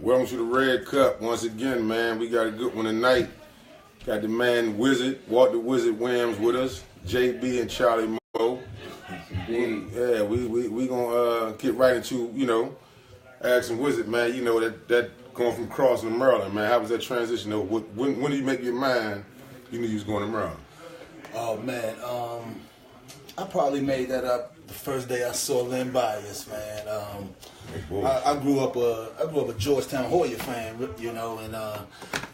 Welcome to the Red Cup once again, man. We got a good one tonight. Got the man Wizard, Walt the Wizard Williams with us, JB and Charlie Mo. Yeah, we gonna get right into, asking Wizard, man, that going from Crossing to Maryland, man. How was that transition? When did you make your mind you knew you was going to Maryland? Oh man, I probably made that up the first day I saw Lynn Bias, man. I grew up a Georgetown Hoya fan, and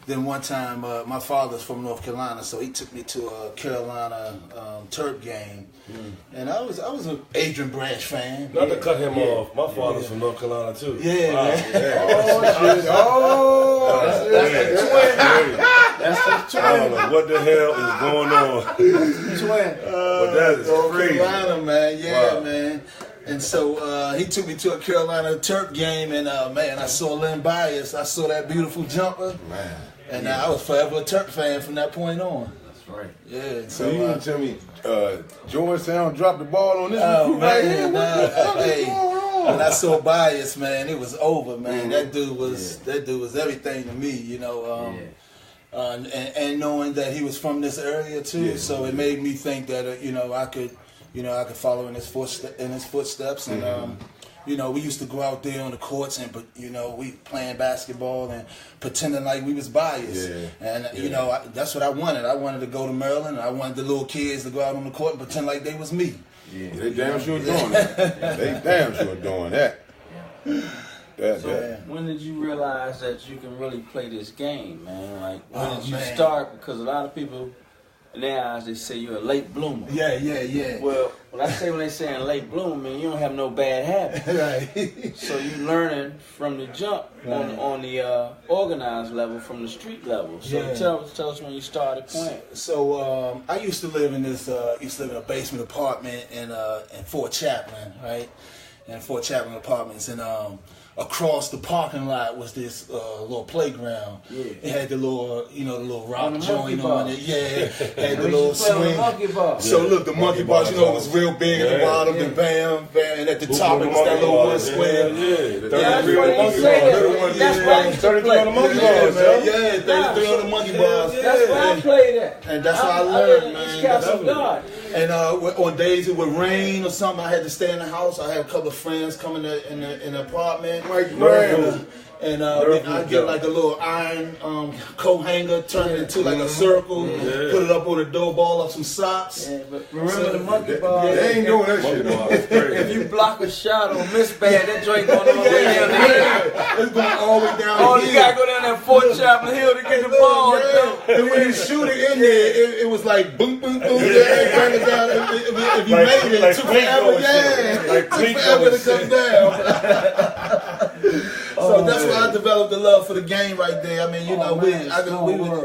then one time my father's from North Carolina, so he took me to a Carolina Terp game, and I was an Adrian Branch fan. Not to cut him off, my father's from North Carolina too. Yeah, wow. man. That's the twin. I don't know what the hell is going on. That's the twin. But that is North crazy. Carolina, man. Yeah, wow. man. And so he took me to a Carolina Terp game, and man, I saw Lynn Bias. I saw that beautiful jumper, Man. and I was forever a Terp fan from that point on. That's right. Yeah. So you didn't tell me Georgetown dropped the ball on this Oh recruit right here? man, What the fuck is hey, going when I on? saw Bias, man, it was over, man. That dude was everything to me, and knowing that he was from this area too, so it made me think that I could follow in his footsteps, and we used to go out there on the courts and we playing basketball and pretending like we was biased, and that's what I wanted. I wanted to go to Maryland, and I wanted the little kids to go out on the court and pretend like they was me. Yeah, they damn sure doing that. They damn sure doing that. When did you realize that you can really play this game, man? Like, when did you man. start? Because a lot of people, in their eyes, they say you're a late bloomer. Yeah. Well, when they saying late bloomer, man, you don't have no bad habits. Right. So you learning from the jump on the organized level, from the street level. So tell us when you started playing. So I used to live in a basement apartment in Fort Chaplain, right? In Fort Chaplain Apartments, and across the parking lot was this little playground. Yeah. It had the little rock joint on it. Yeah, it had the little swing. So look, the monkey bars, it was real big at the bottom, the bam, and at the top it was that little one square. That's why 33 on the monkey bars, man. Yeah, 33 on the monkey bars. That's why I played at. And that's how I learned, man. And on days it would rain or something, I had to stay in the house. I had a couple of friends coming in the apartment. And I'd get like a little iron coat hanger, turn it into like a circle, put it up on the door, ball up some socks. Yeah, but remember the monkey ball? They ain't doing that shit. If you block a shot on Miss Bad, that joint going all the way down the hill. It's going all the way down Oh, the you hill. gotta go down that Fort Chaplain Hill to get the ball. And when you shoot it in there, it was like boom, boom, boom. Bring it down. If you made it, it took forever. It took forever to come down. So that's why I developed the love for the game right there. I mean,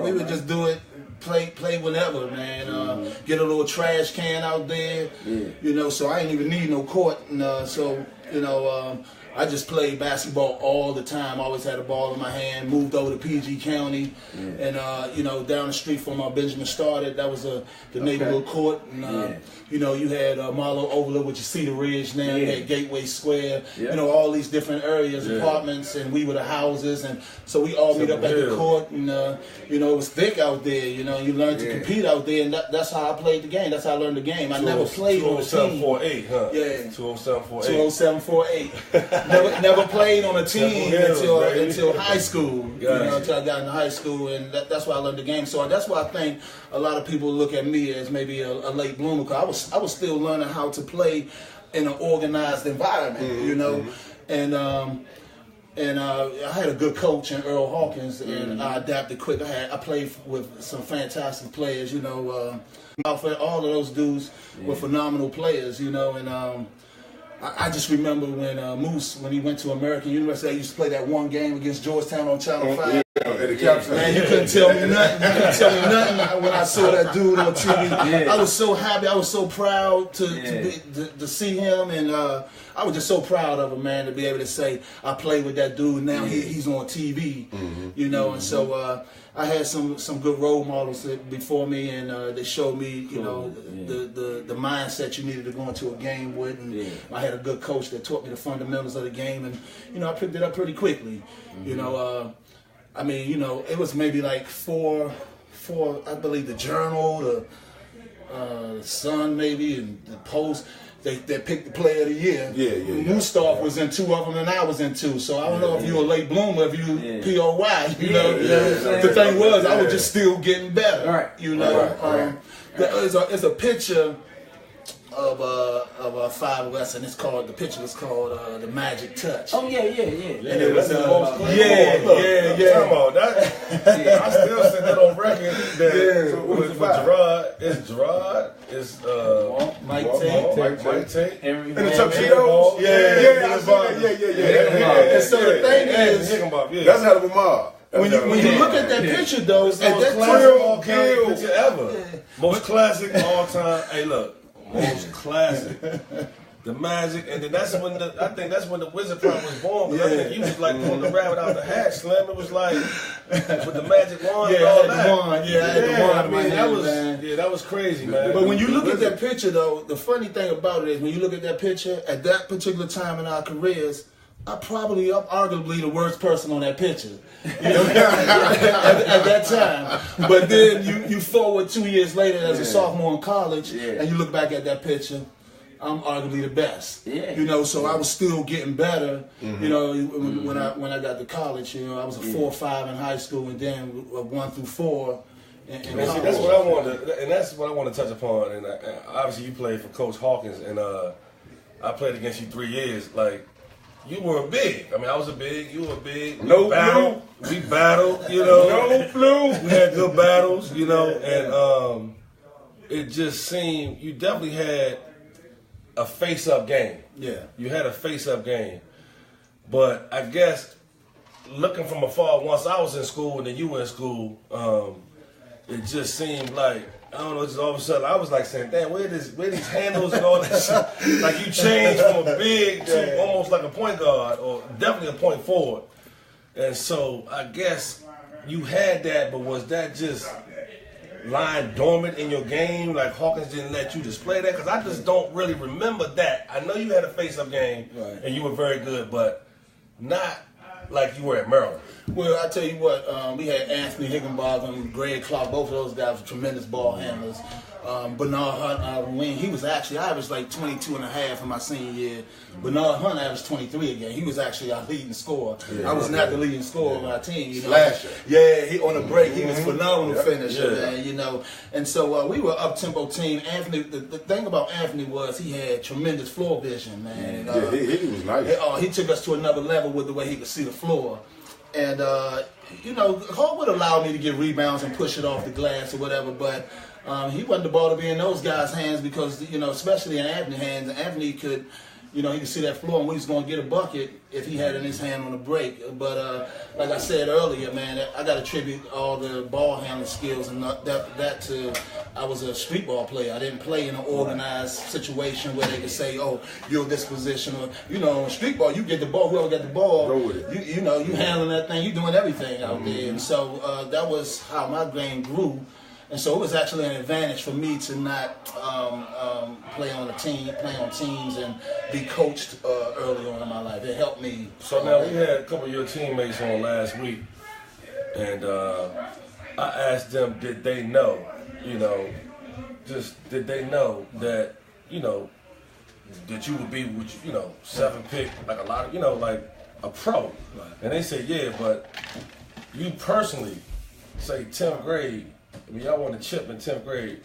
we would just do it, play whenever, man. Get a little trash can out there, so I ain't even need no court. And, I just played basketball all the time. I always had a ball in my hand. Moved over to PG County, and down the street from Benjamin started. That was the neighborhood court. And, you had Marlowe Overlook, which you see the Ridge now. You had Gateway Square. All these different areas, apartments, and we were the houses. And so we all meet up at the court, and it was thick out there. You learned to compete out there, and that's how I played the game. That's how I learned the game. I never played on a team. 207-48, huh? Yeah. 207-48. 207-48. Never played on a team until high school. Until I got into high school, and that's why I learned the game. So that's why I think a lot of people look at me as maybe a late bloomer, because I was still learning how to play in an organized environment, and I had a good coach in Earl Hawkins, and I adapted quick. I played with some fantastic players, all of those dudes were phenomenal players, and I just remember when Moose, when he went to American University, I used to play that one game against Georgetown on Channel 5. At the capstone. Man, you couldn't tell me nothing. You couldn't tell me nothing when I saw that dude on TV. I was so happy. I was so proud to see him, and I was just so proud of him, man, to be able to say I played with that dude. Now he's on TV, you know, and so I had some good role models before me, and they showed me, you know, the mindset you needed to go into a game with, and I had a good coach that taught me the fundamentals of the game, and you know, I picked it up pretty quickly. You know, I mean, you know, it was maybe like four, I believe, the Journal, the Sun, maybe, and the Post. They picked the player of the year. Mustaf was in 2 of them, and I was in 2. So I don't know if you were a late bloomer, if you POY. You know, the thing was, I was just still getting better. Right. You know, it's a picture of 5 of us, and it's called, the picture was called the Magic Touch. Oh yeah. And it was Come on that. I still said that on record. For Gerard, it's Gerard. It's Mike Tate. Mike Tate. And the tuxedos. Yeah. And so the thing is, that's hell of a mob. When you look at that picture, though, at that classic picture ever. Most classic all time. Hey, look. Most classic, the Magic, and then that's when I think that's when the Wizard probably was born. Because I think you was like pulling the rabbit out the hat, Slim. It was like with the magic wand and all that. I had the wand. I mean, that was crazy, man. But when you look at that picture, though, the funny thing about it is when you look at that picture at that particular time in our careers, I'm arguably the worst person on that picture, you know, at that time. But then you forward 2 years later as a sophomore in college, and you look back at that picture, I'm arguably the best. You know, so I was still getting better. You know, when I got to college, you know, I was a 4 or 5 in high school, and then 1 through 4. And see, that's what I wanted, and that's what I want to touch upon. And obviously, you played for Coach Hawkins, and I played against you 3 years, like. You were big. I mean, I was a big. You were big. No flu. We battled. You know. No flu. We had good battles. You know, and it just seemed you definitely had a face-up game. Yeah. You had a face-up game, but I guess looking from afar, once I was in school and then you were in school, it just seemed like. I don't know, just all of a sudden, I was like saying, damn, where these handles and all that shit? Like you changed from a big to almost like a point guard, or definitely a point forward. And so I guess you had that, but was that just lying dormant in your game? Like Hawkins didn't let you display that? Because I just don't really remember that. I know you had a face-up game, and you were very good, but not like you were at Maryland. Well, I tell you what, we had Anthony Higginbotham, Greg Clark, both of those guys were tremendous ball handlers. Bernard Hunt, when he was actually, I averaged like 22 and a half in my senior year. Bernard Hunt averaged 23 again. He was actually our leading scorer. I was not the leading scorer on our team. You know? Slasher. Yeah, he on the break, he was phenomenal finisher, man, you know. And so we were up-tempo team. Anthony, the thing about Anthony was he had tremendous floor vision, man. And, he was nice. He took us to another level with the way he could see the floor. And, you know, Hall would allow me to get rebounds and push it off the glass or whatever, but he wanted the ball to be in those guys' hands because, you know, especially in Anthony's hands, Anthony could, you know, he could see that floor and we was going to get a bucket if he had it in his hand on the break. But like I said earlier, man, I got to attribute all the ball handling skills and that to I was a street ball player. I didn't play in an organized situation where they could say, oh, you're this position. Or, you know, in street ball, you get the ball, whoever got the ball, go with it. You know, you handling that thing, you doing everything out there. And so that was how my game grew. And so it was actually an advantage for me to not play on teams and be coached early on in my life. It helped me. So now we had a couple of your teammates on last week, and I asked them, did they know, you know, did they know that, you know, that you would be, you know, 7th pick, like a lot of, you know, like a pro. And they said, yeah, but you personally, say 10th grade, I mean, y'all won a chip in 10th grade.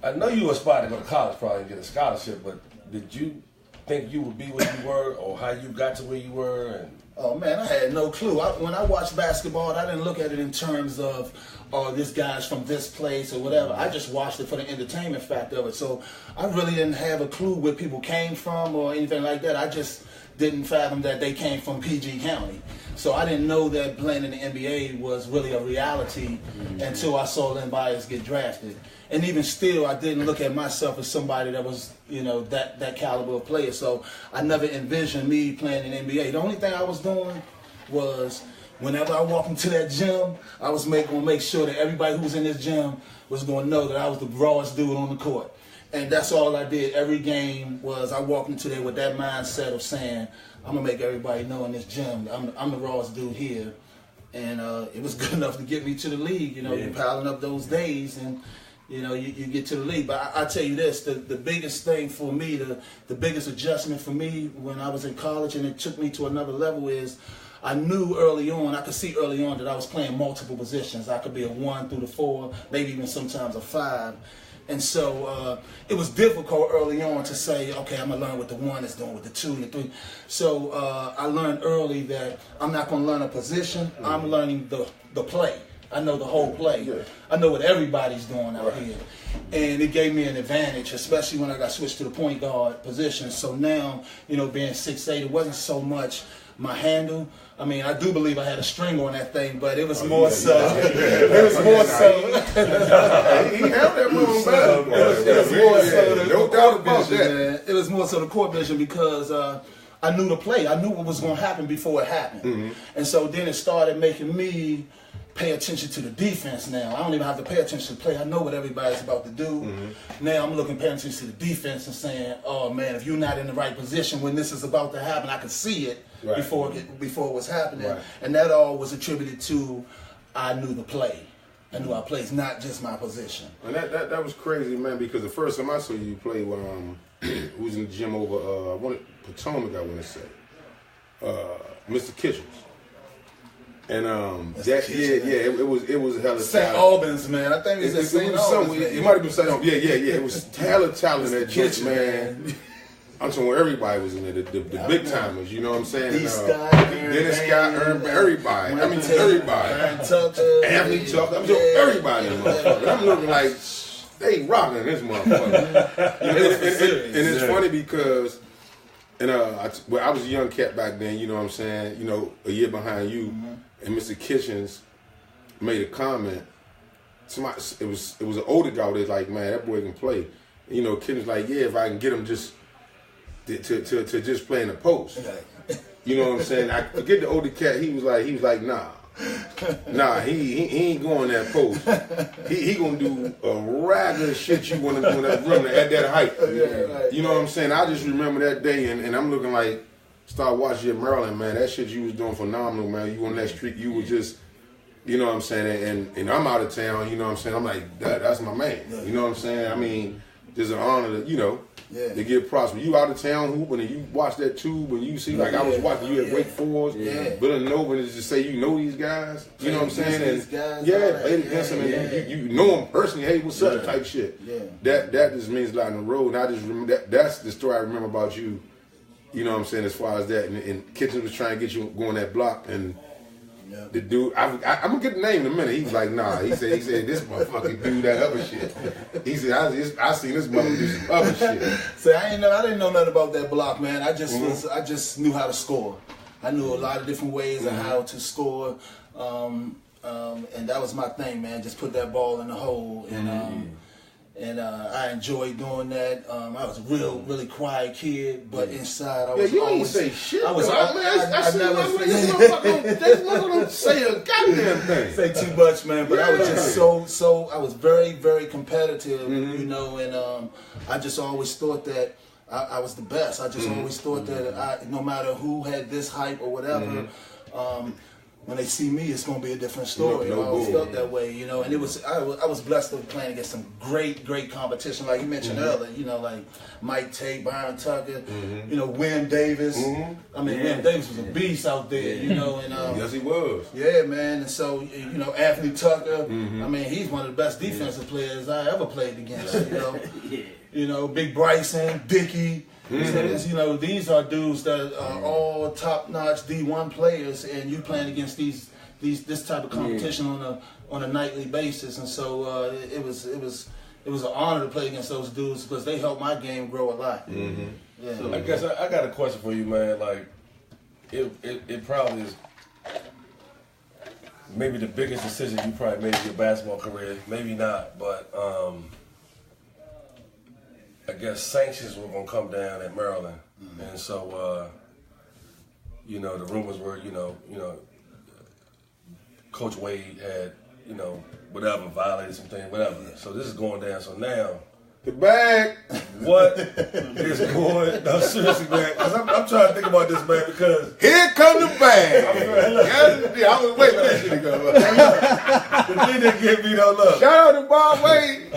I know you aspired to go to college probably and get a scholarship, but did you think you would be where you were or how you got to where you were? And oh, man, I had no clue. When I watched basketball, I didn't look at it in terms of, oh, this guy's from this place or whatever. I just watched it for the entertainment factor of it. So I really didn't have a clue where people came from or anything like that. I just didn't fathom that they came from PG County. So I didn't know that playing in the NBA was really a reality until I saw Len Bias get drafted. And even still, I didn't look at myself as somebody that was, that caliber of player. So I never envisioned me playing in the NBA. The only thing I was doing was whenever I walked into that gym, I was going to make sure that everybody who was in this gym was going to know that I was the rawest dude on the court. And that's all I did. Every game was I walked into there with that mindset of saying, I'm going to make everybody know in this gym, I'm the rawest dude here. And it was good enough to get me to the league. You're piling up those days and, you get to the league. But I tell you this, the biggest thing for me, the biggest adjustment for me when I was in college and it took me to another level is I knew early on, I could see early on that I was playing multiple positions. I could be a 1 through the 4, maybe even sometimes a 5. And so it was difficult early on to say, okay, I'm going to learn what the 1 is doing with the 2 and the 3. So I learned early that I'm not going to learn a position. I'm learning the play. I know the whole play. Yeah. I know what everybody's doing out here. And it gave me an advantage, especially when I got switched to the point guard position. So now, being 6'8", it wasn't so much my handle. I mean, I do believe I had a string on that thing, but it was more so. It was more so. He held that move back. It was more so the court vision, man. It was more so the court vision because I knew the play. I knew what was going to happen before it happened. And so then it started making me pay attention to the defense now. I don't even have to pay attention to the play. I know what everybody's about to do. Now I'm paying attention to the defense and saying, oh man, if you're not in the right position when this is about to happen, I can see it before it was happening. Right. And that all was attributed to I knew the play. I knew our plays, not just my position. And that was crazy, man, because the first time I saw you play when we was in the gym over Potomac, I want to say. Mr. Kitchens. And it was hella St. Albans, man. I think it was St. Albans. It might have been St. Albans. Yeah. It was hella talent in that gym, man. I'm talking where everybody was in there, the big timers. You know what I'm saying? Dennis Scott, everybody. I mean, everybody. Anthony Tucker. I'm talking everybody in the motherfucker. I'm looking like they rocking this motherfucker. And it's funny because. And I was a young cat back then, you know what I'm saying? A year behind you, and Mr. Kitchens made a comment. It was an older guy that's like, man, that boy can play. Kitchens like, yeah, if I can get him just to just play in the post. You know what I'm saying? I forget the older cat. He was like, nah, he ain't going that post. He gonna do a rag of shit you want to do in that room at that height. You know what I'm saying? I just remember that day, and I'm looking like, start watching you at Maryland, man. That shit you was doing phenomenal, man. You on that street, you was just, you know what I'm saying? And I'm out of town, you know what I'm saying? I'm like, that's my man. You know what I'm saying? I mean, there's an honor to, to get props. When you out of town hooping and you watch that tube and you see, like I was watching you at Wake Forest, Villanova, and just say you know these guys, you know what I'm saying? And played against them, and you know them personally. Hey, what's up? Type shit. That just means a lot on the road. And I just remember that's the story I remember about you. You know what I'm saying? As far as that, and Kitchen was trying to get you going that block, and the dude, I'm gonna get the name in a minute. He was like, nah. He said this motherfucking do that other shit. He said I seen this motherfucker do some other shit. So I didn't know nothing about that block, man. I just knew how to score. I knew a lot of different ways of how to score, and that was my thing, man. Just put that ball in the hole, and I enjoyed doing that. I was a really quiet kid, but inside I was you always... You ain't say shit. I never say a goddamn thing. Say too much, man. But I was just so I was very, very competitive, and I just always thought that I was the best. I just always thought that no matter who had this hype or whatever, when they see me, it's gonna be a different story. I always felt that way, And it was I was blessed to be playing against some great competition, like you mentioned earlier. Like Mike Tate, Byron Tucker, Wim Davis. I mean, Wim Davis was a beast out there, And yes, he was. Yeah, man. And so Anthony Tucker. I mean, he's one of the best defensive players I ever played against. Big Bryson, Dickey. These are dudes that are all top-notch D1 players, and you playing against this type of competition on a nightly basis, and so it was it was an honor to play against those dudes because they helped my game grow a lot. Mm-hmm. Yeah. So I guess I got a question for you, man. Like, it probably is maybe the biggest decision you probably made in your basketball career. Maybe not, but I guess sanctions were gonna come down at Maryland, and so you know, the rumors were, you know, Coach Wade had, you know, whatever, violated some things, whatever. So this is going down. So now, The bag. what is going? No, seriously, man, because I'm trying to think about this, man, because Here come the bag. I was waiting for that shit to go. the thing that get me though, look, Shout out to Bob Wade.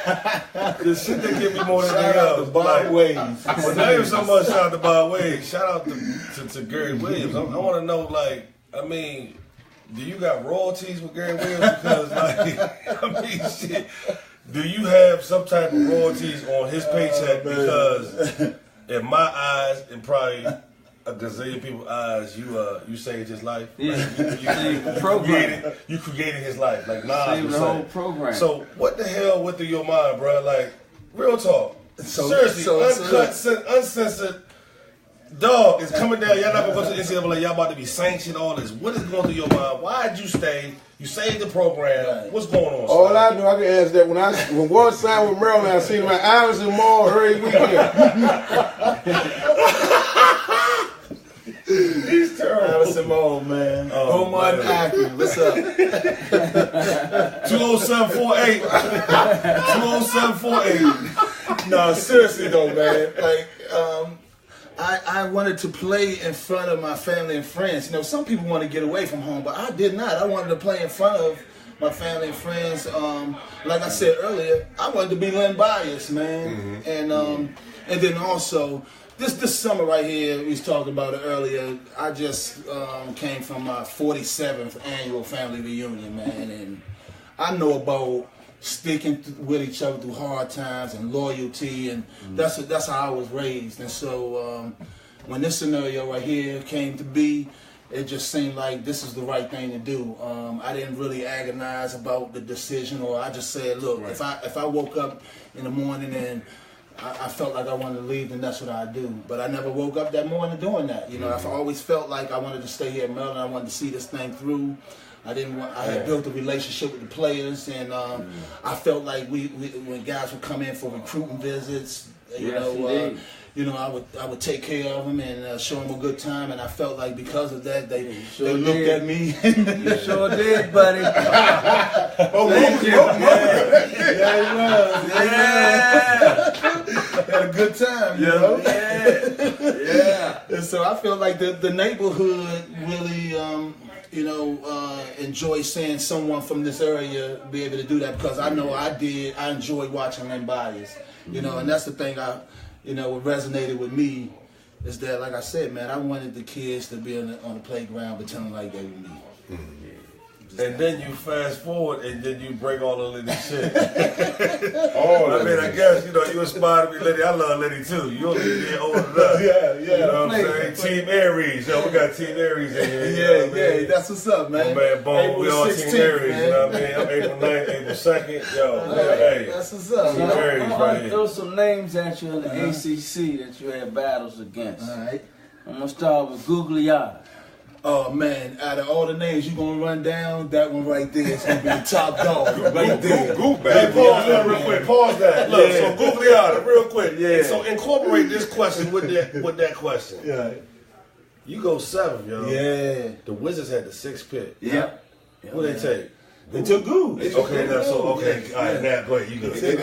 the shit that get me more than Shout anything out to else. Bob Like, Wade. well, not even so much shout out to Bob Wade. Shout out to Gary Williams. I want to know, like, I mean, do you got royalties with Gary Williams? Because, like, I mean, shit. Do you have some type of royalties on his paycheck? Because in my eyes, and probably a gazillion people's eyes, you saved his life. Yeah. Like, you created his life. Like Nas Saved was the saying. whole program. So what the hell went through your mind, bro? Like, real talk. So- Seriously, so- uncensored. Dog is coming down. Y'all not gonna go to the NCAA. Y'all about to be sanctioned. All this. What is going through your mind? Why'd you stay? You saved the program. Right. What's going on? All son? I know, I can answer that when Walt signed with Maryland, I seen him at Iverson Mall every weekend. He's terrible. Allison Moe, man. Oh, Omar man. Aki, what's up? 20748. 20748. No, seriously though, man. Like, I wanted to play in front of my family and friends. You know, some people want to get away from home, but I did not. I wanted to play in front of my family and friends. Like I said earlier, I wanted to be Len Bias, man. And then also, this summer right here, we was talking about it earlier. I just came from my 47th annual family reunion, man, and I know about sticking with each other through hard times and loyalty, and that's how I was raised. And so when this scenario right here came to be, it just seemed like this is the right thing to do. I didn't really agonize about the decision, or I just said, look, if I woke up in the morning and I felt like I wanted to leave, then that's what I do. But I never woke up that morning doing that. You know, I've always felt like I wanted to stay here in Maryland. I wanted to see this thing through. I had built a relationship with the players, and I felt like when guys would come in for recruiting visits, I would take care of them and show them a good time, and I felt like because of that, they looked at me. You sure did, buddy. Thank you. Yeah, he was. Had a good time, you know? Yeah. And so I feel like the neighborhood really, enjoy seeing someone from this area be able to do that, because I know I did. I enjoyed watching them bodies, you know, and that's the thing what resonated with me is that, like I said, man, I wanted the kids to be on the playground pretending like they were me. And then you fast forward, and then you bring all the Liddy shit. I I guess, you inspired me, Liddy. I love Liddy too. You don't need to get old enough. Yeah. You know what I'm saying? Team Aries. Yo, we got Team Aries in here. Yeah, that's what's up, man. My man, Bone, we all Team 16th, Aries. man. You know what I mean? I'm April 9th, April 2nd. Yo, hey. That's what's up. Team Man. Aries I'm right gonna here. throw some names at you in the ACC that you had battles against. All right. I'm gonna start with Googly Eye. Oh man, out of all the names you're gonna run down, that one right there is gonna be the top dog right there. Goop, Hey, baby. pause that real quick. Pause that. Look, Yeah. so googly eyed real quick. Yeah. So incorporate this question with that question. Yeah. You go 7, yo. Yeah. The Wizards had the 6th pick. Yep. Who they take? They took Goo. Okay, now so okay. All right, now go ahead. You good? Yeah.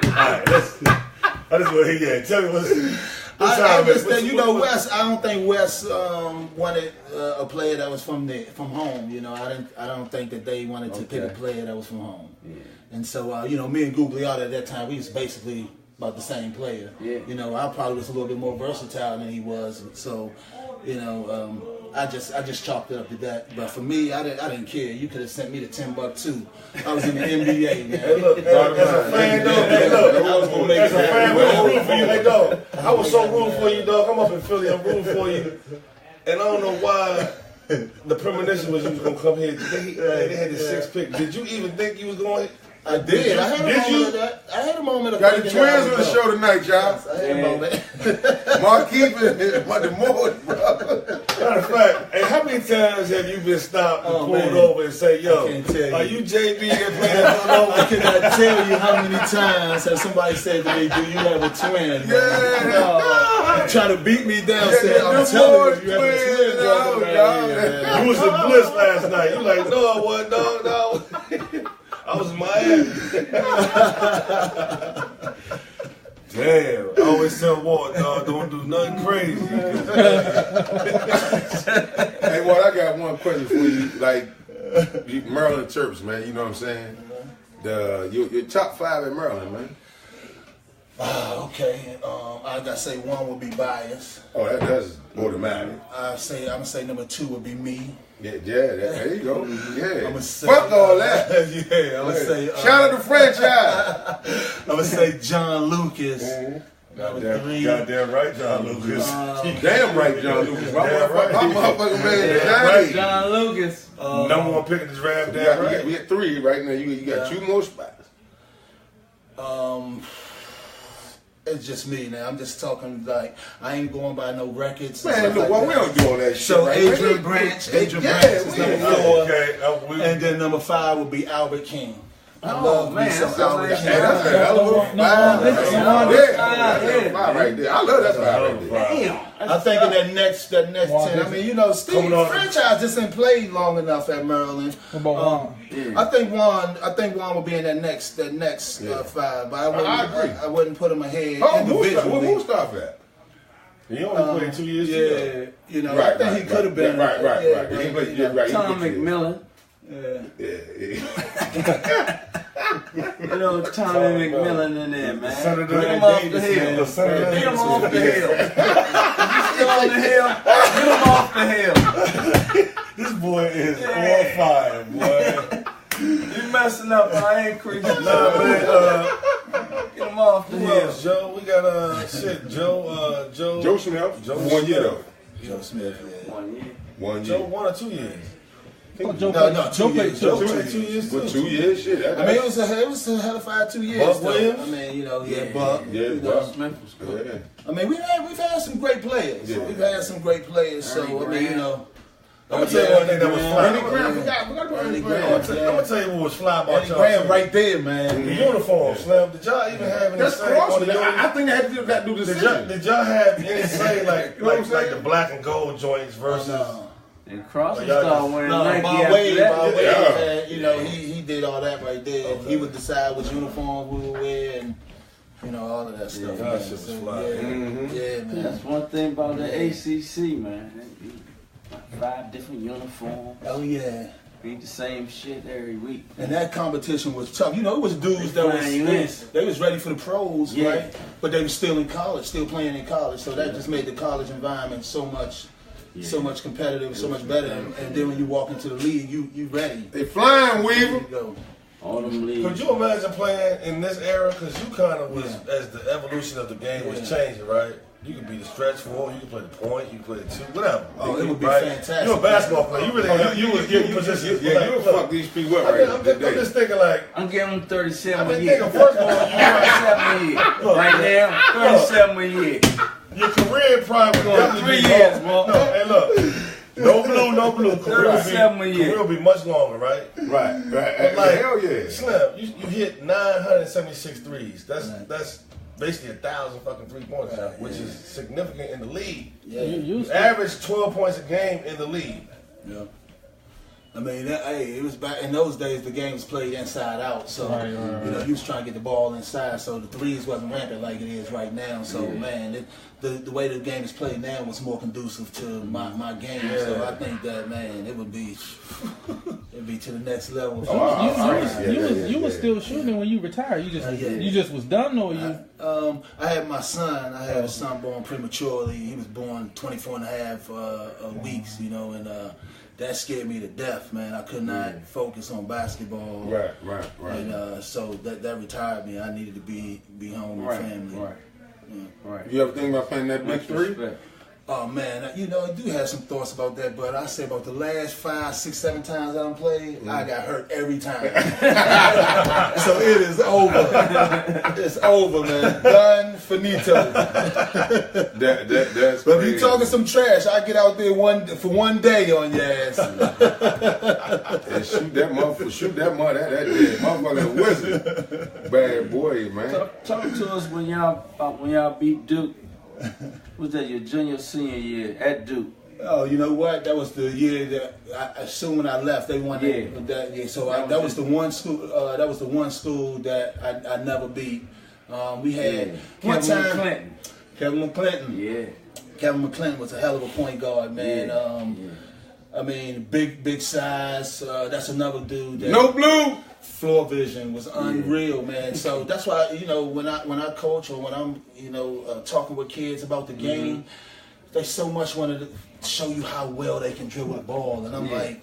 All right, let's. I just want to hear. Tell me what's. I just think, Wes. I don't think Wes wanted a player that was from home. You know, I don't think that they wanted to pick a player that was from home. Yeah. And so, me and Googly Eye at that time, we was basically about the same player. Yeah. You know, I probably was a little bit more versatile than he was. So, I just chalked it up to that. But for me, I didn't care. You could have sent me to Timbuktu. I was in the NBA, man. Hey, look, as a fan, dog. Hey, look. I was gonna make As a it fan, happen. we're rooting for you. Hey, dog. I was so rooting for you, dog. I'm up in Philly. I'm rooting for you. And I don't know why the premonition was you was gonna come here. They had the 6 pick. Did you even think you was going? I did. I had a moment of that. I had a moment of Got the Twins on the show tonight, y'all. Yes, I had a moment. Marquise and the Moors, bro. Matter of fact, hey, how many times have you been stopped and pulled over and say, "Yo, are you JB that played that Villanova?" I cannot tell you how many times have somebody said to me, "Do you have a twin?" Yeah. Trying to beat me down, saying, "I'm telling you, you have a twin." You was in Bliss last night. You like, no, I wasn't. No. I was in Miami. Damn. I always tell Walt, dog, don't do nothing crazy. Hey, Walt, I got one question for you. Like, Maryland Terps, man, you know what I'm saying? Your top 5 in Maryland, man. Okay. I gotta say one would be biased. Oh, that's automatic. I'm gonna say number 2 would be me. Yeah, there you go. Yeah. I'ma say, fuck all that. Yeah, I'm gonna say. Shout out to franchise. I'm gonna say John Lucas. Number 3. Goddamn right, John Lucas. Damn right, John Lucas. My motherfucking man, Damn right, John Lucas. Number 1 pick in the draft. Damn right. We got 3 right now. You got 2 more spots. It's just me now. I'm just talking like I ain't going by no records. Man, look, well, we don't do all that shit. So right? Adrian Branch is number 4. Okay. And then number 5 would be Albert King. I Oh, love man, me some that's Albert like- King. Hey, that's a hell of a 5. That's a 5 right there. I love that 5 right there. Damn. I think in that next 10. I mean, you know, Steve Coming on. franchise just ain't played long enough at Maryland. I think Juan will be in that next 5. But I agree. I wouldn't put him ahead Oh, individually. who's stop at? He only played 2 years ago. You know, Right, I think he could have been. Right. Yeah, He but, played, you know, right. Tom McMillan. You know, Tommy McMillan in there, man. Senator Get him off the Davis, hill. man. Senator Get him Davis off the is hill. If he's still on the hill, get him off the hill. This boy is on fire, boy. You messing up my increase. Nah, man. Get him off the Who hill. else, Joe? We got Joe Smith. Joe 1 year though. Joe Smith. 1 year. 1 Joe year. 1 or 2 years. No, 2 years. Joe Joe played 2 2 years With too. 2 years, shit. I mean, it was a hell of 2 years. Buck though. Williams? I mean, you know, Buck. Yeah, you know. Buck. Smith was good. Yeah. I mean, we've had some great players. Yeah. We've had some great players. So I mean, you know. I'm gonna tell you one thing that was fly. Ernie Graham, we got Ernie Graham. I'm gonna tell you what was fly about Eddie y'all. Graham too. right there, man. The uniform, Slim. Did y'all even have any That's say cross. on the uniform? I think they had to do the decision. Did y'all have any say like You know what I'm like saying? the black and gold joints versus? And Crosby Y'all started just- wearing No, Nike Bob after Wade, that. had, you know, he did all that right there. Okay. He would decide which uniform we would wear and, you know, all of that stuff. that man. shit was So, fly. yeah, Mhm. yeah, man. That's one thing about the ACC, man. 5 different uniforms. Oh, yeah. Read the same shit every week. And that competition was tough. You know, it was dudes that they was ready for the pros, Yeah. right? But they were still in college, still playing in college. So that just made the college environment so much competitive, so much better. And then when you walk into the league, you ready. They flying, There you Weaver. go. All them leagues. Could you imagine playing in this era? Because you kind of was, as the evolution of the game was changing, right? You could be the stretch four, you could play the point, you could play the 2, whatever. Oh, it would be right? fantastic. You're a basketball player. You really you position. You fuck these people up I'm right just thinking like, I'm giving him 37 I've a been year. thinking first of all, you 37 a year. Right now, 37 a year. your career probably would Going definitely 3 be years, long. boy. No, hey look, no blue. Career 37 a year. will be much longer, right? Right. But like, Hell yeah. Slim, you hit 976 threes. That's basically 1,000 fucking 3-pointers, which is significant in the league. Yeah. You average 12 points a game in the league. Yeah. I mean, it was back in those days. The game was played inside out, so you know you was trying to get the ball inside. So the threes wasn't rampant like it is right now. So man, the way the game is played now was more conducive to my game. So I think that man, it'd be to the next level. You was still shooting when you retired. You just was done, or you? I had my son. I had a son born prematurely. He was born 24 and a half weeks, you know, and that scared me to death, man. I could not focus on basketball. Right. And so that retired me. I needed to be home with family. Right. You ever think about playing that big 3? Respect. Oh man, you know, I do have some thoughts about that, but I say about the last 5, 6, 7 times I done played, I got hurt every time. So it is over. It's over, man. Done, finito. That's but if you talking some trash, I get out there for one day on your ass. And shoot that motherfucker, that motherfucker wizard. Bad boy, man. Talk to us when y'all beat Duke. Was that your junior, senior year at Duke? Oh, you know what? That was the year that as soon when I left, they won that year. So that was the one school. That was the one school that I never beat. We had one time. Kevin McClinton. Yeah. Kevin McClinton was a hell of a point guard, man. I mean, big size. That's another dude. No blue. Floor vision was unreal, man. So that's why, you know, when I coach or when I'm, you know, talking with kids about the game, they so much want to show you how well they can dribble the ball, and I'm like,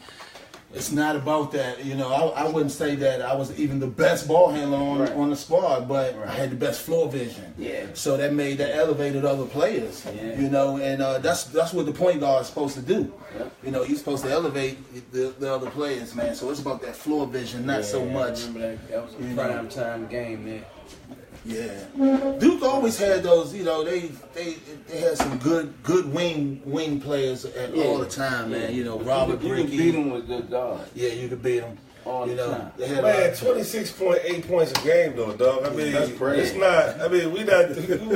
it's not about that. You know, I wouldn't say that I was even the best ball handler on the squad, but I had the best floor vision. Yeah. So that elevated other players. Yeah. You know, and that's what the point guard is supposed to do. Yep. You know, he's supposed to elevate the other players, man. So it's about that floor vision, not so much. I remember that was a prime time game there. Yeah, Duke always had those. You know, they had some good wing players all the time, man. You know, Robert Bricky. You could beat them with good guards. Yeah, you could beat them all the time. They had 26.8 points a game though, dog. I mean, that's crazy. It's not. I mean, we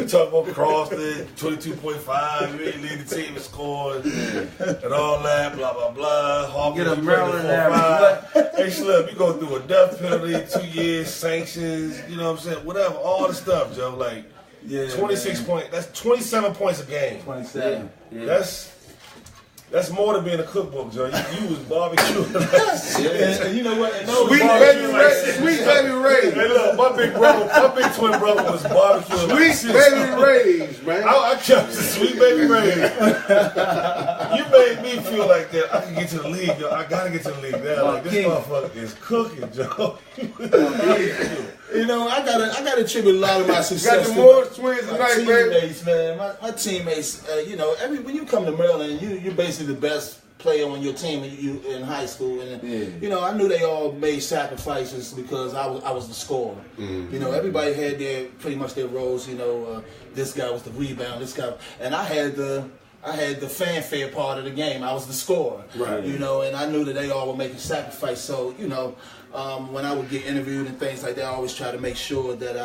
talk about Crosby, 22.5. We didn't lead the team in scores and all that. Blah blah blah. Hawkins, get a Maryland average. Hey, Slip, you go through a death penalty, 2 years sanctions. You know what I'm saying? Whatever, all the stuff, Joe. Like, 26 points. That's 27 points a game. 27. Yeah. That's more than being a cookbook, Joe. You was barbecuing. And you know what? Sweet baby Ray. Hey, look, my big twin brother was barbecuing. Sweet baby Rays, man. I kept the sweet baby Rays. You made me feel like that. I can get to the league, yo. I gotta get to the league now. Like, this motherfucker is cooking, Joe. You know, I gotta attribute a lot of my success to more twins tonight, teammates, man. My teammates, you know, when you come to Maryland, you're basically the best player on your team in high school, and you know, I knew they all made sacrifices because I was the scorer. You know, everybody had pretty much their roles. You know, this guy was the rebound, this guy, and I had the fanfare part of the game. I was the scorer, right? You know, and I knew that they all were making sacrifice. So, you know, when I would get interviewed and things like that, I always try to make sure that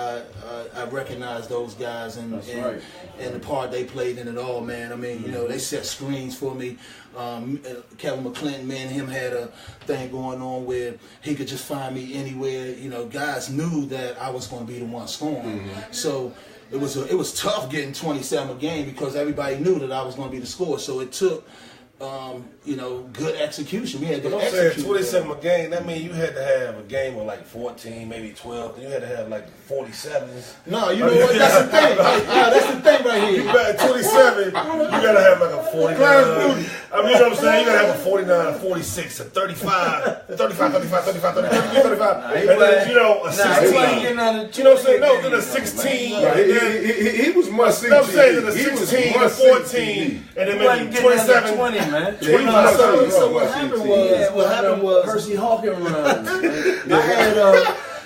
I recognize those guys and the part they played in it all, man. I mean, you know, they set screens for me. Kevin McClinton, me and him had a thing going on where he could just find me anywhere. You know, guys knew that I was going to be the one scoring. So it was tough getting 27 a game because everybody knew that I was going to be the scorer. So it took, you know, good execution. We had to execute. 27 a game, that means you had to have a game of like 14, maybe 12. You had to have like 47s. No, you know what? That's the thing. That's the thing right here. You got 27, you got to have like a 49. I mean, you know what I'm saying? You got to have a 49, a 46, a 35, 35. And then, you know, a 16. You know what I'm saying? No, then a 16. He was much 16. I'm saying then a 16, a 14, and then maybe 27. 20, man. So what happened was Percy Hawkins runs. I had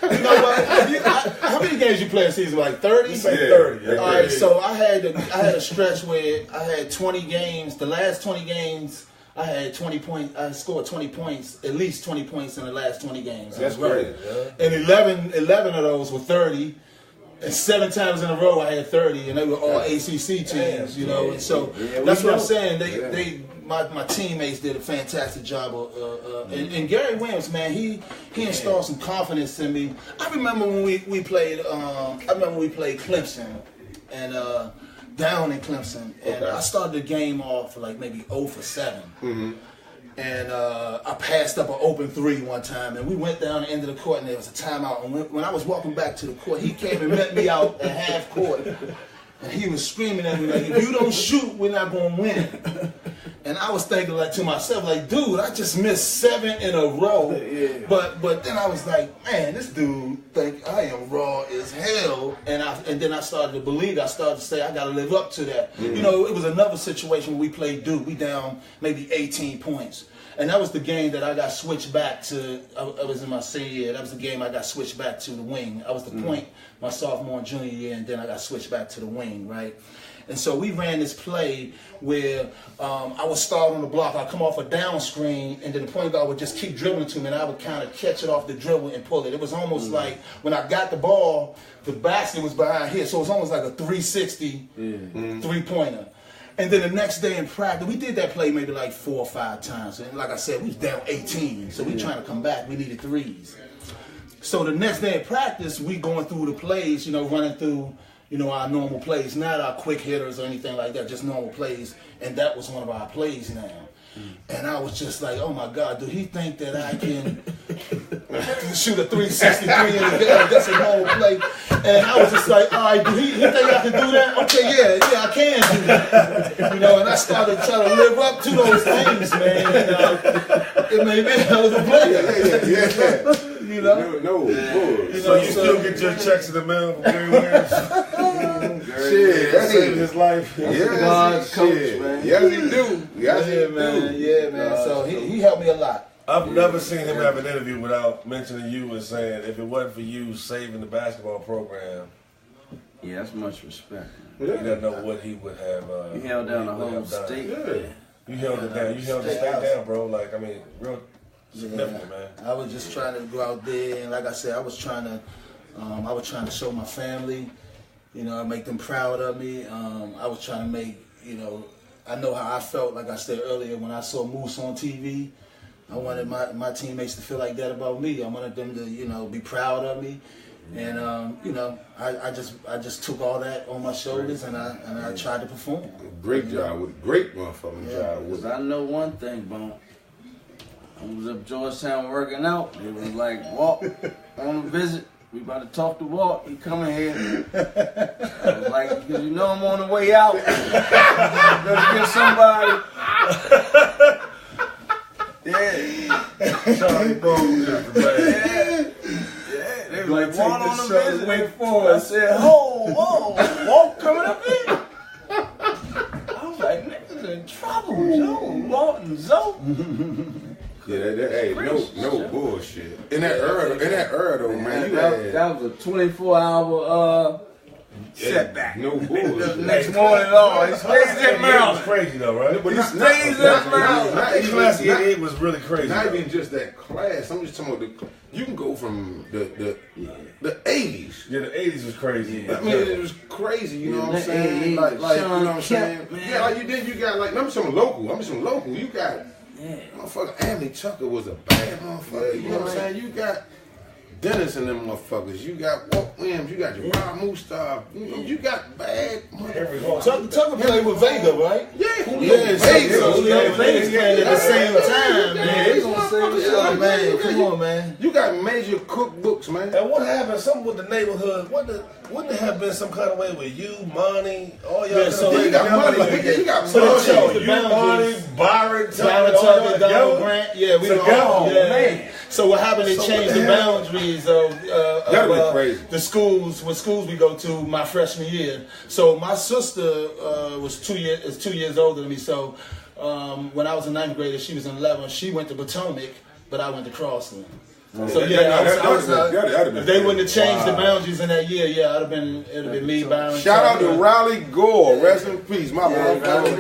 you know what? How many games you play a season? Like 30? You say 30. All right. So I had a stretch where I had 20 games. The last 20 games, I had 20 points. I scored 20 points, at least 20 points in the last 20 games. That's great. And 11 of those were 30. And 7 times in a row I had 30, and they were all ACC teams, you know. And so that's what I'm saying. My teammates did a fantastic job. And Gary Williams, man, he installed some confidence in me. I remember when we played. Clemson, and down in Clemson, and I started the game off like maybe 0 for 7. And I passed up an open 3 one time, and we went down the end of the court, and there was a timeout. And when I was walking back to the court, he came and met me out at half court, and he was screaming at me like, "If you don't shoot, we're not going to win." And I was thinking like to myself, like, dude, I just missed 7 in a row. But then I was like, man, this dude think I am raw as hell. And then I started to believe. I started to say I got to live up to that. You know, it was another situation where we played Duke. We down maybe 18 points. And that was the game that I got switched back to. I was in my senior year. That was the game I got switched back to the wing. I was the point my sophomore and junior year, and then I got switched back to the wing, right? And so we ran this play where I would start on the block. I'd come off a down screen, and then the point guard would just keep dribbling to me, and I would kind of catch it off the dribble and pull it. It was almost like when I got the ball, the basket was behind here, so it was almost like a 360 three-pointer. And then the next day in practice, we did that play maybe like 4 or 5 times. And like I said, we was down 18, so we trying to come back. We needed threes. So the next day in practice, we going through the plays, you know, running through, you know, our normal plays, not our quick hitters or anything like that, just normal plays. And that was one of our plays now. And I was just like, oh my God, do he think that I can shoot a 363 in the game? That's a normal play. And I was just like, all right, do he think I can do that? Okay, yeah, I can do that. You know, and I started trying to live up to those things, man. And, it made me a hell of a player. Yeah. You know? No. You So know, you still get your checks in the mail from Gary Williams? Shit, That saved his life. God's coach, man. Yes, he do. Yes, Yeah, man. Yeah, man. So he helped me a lot. I've never seen him have an interview without mentioning you and saying, if it wasn't for you saving the basketball program, Yeah, that's much respect. he doesn't know what he would have. He held down the what he would whole have done. state. Yeah. You held it down. You held the state down, bro. Like, I mean, real significant, man. I was just trying to go out there, and like I said, I was trying to show my family, you know, make them proud of me. I was trying to make, you know, I know how I felt, like I said earlier, when I saw Moose on TV. I wanted my teammates to feel like that about me. I wanted them to, you know, be proud of me. And you know, I just took all that on my shoulders, and I tried to perform. Great job with great motherfucking job with Because I know one thing, Bone. I was up Georgetown working out. It was like, Walt, on a visit. We about to talk to Walt. He coming here. I was like, because you know I'm on the way out. Better get somebody. Yeah. Charlie Bone, Yeah. They were like, Walt on the visit. Wait for I said, whoa, Walt coming up here. I was like, niggas in trouble, Joe. Walt and Zoe. Yeah, hey, no bullshit. In that era though, man, That was a 24-hour setback. No bullshit. Next morning, he stays in It was Maryland. crazy though, right? But He stays in Maryland. Not That class even, it was really crazy. not though. even just that class. I'm just talking about you can go from the 80s. Yeah, the 80s was crazy. I mean, it was crazy, you know what I'm the saying? 80s, Like, you know what I'm Sean saying? Kemp, man. Yeah, like you got like, I'm some local. You got, motherfucker, Anthony Tucker was a bad motherfucker. You know what I'm saying? You got Dennis and them motherfuckers. You got Walt Williams. You got Gerard Mustaf. You got bad motherfuckers. Tucker played with Vega, right? Yeah, Vega playing at the same time, man. He's gonna say the shit, Man, come on, man. You got major cookbooks, man. And what happened? Something with the neighborhood. Wouldn't there have been some kind of way with you, Monty, all y'all? Yeah, so You got money. You got So money. they changed the you, boundaries. Monty, Byron, Byron Tucker, Donald Grant. Yeah, we Together. man. So what happened? They changed the boundaries of That'd be crazy. the schools. What schools we go to my freshman year. So my sister was 2 years older than me. So when I was in 9th grade, she was in 11th. She went to Potomac, but I went to Crossland. So yeah, if they wouldn't have changed the boundaries in that year, yeah, it'd have been me, Byron. Shout out to Riley Gore, rest in peace, my motherfucker.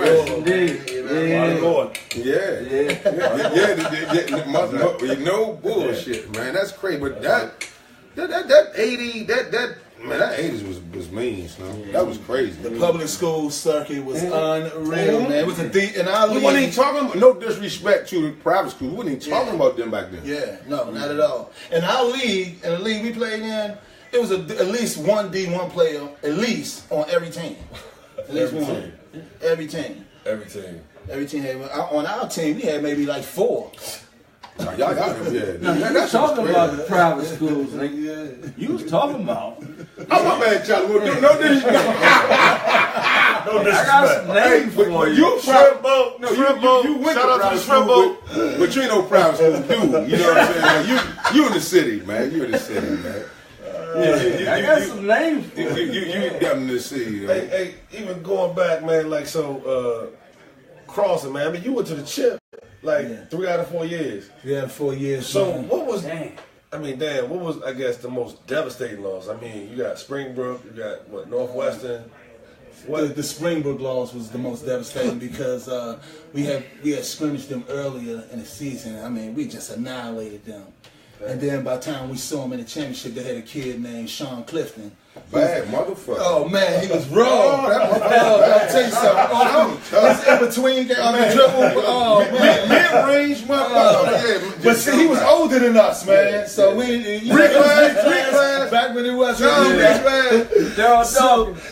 Riley Gore. No bullshit, man. That's crazy, but that 80, man, that 80s was mean, son. That was crazy. The public school circuit was unreal, man. It was a deep, and I We wasn't even talking. No disrespect to the private school. We wasn't even talking about them back then. Yeah, no, not at all. And our league, and the league we played in, it was at least one D1 player, at least on every team. At least one. Every team. Every team had, on our team, we had maybe like 4. Y'all got them, yeah. You was talking about the private schools, nigga. You was talking about. Oh, my man, Charlie. No disrespect. got some names for you. You shrimp boat. No, you went to private school, but you ain't no private school dude. You know what I'm saying? You in the city, man. You in the city, man. I got some names for you. You got in the city. Hey, even going back, man, like so, crossing, man. I mean, you went to the chip like 3 out of 4 years. 3 out of 4 years. So what was? I mean, damn, what was, I guess, the most devastating loss? I mean, you got Springbrook, you got, what, Northwestern? The Springbrook loss was the most devastating because we had scrimmaged them earlier in the season. I mean, we just annihilated them. And then by the time we saw them in the championship, they had a kid named Sean Clifton. Bad motherfucker. Oh man, he was raw. I'll tell you something. It's in between on the dribble. Oh man, mid-range motherfucker. But see, he was older than us, man. So we class back when it was.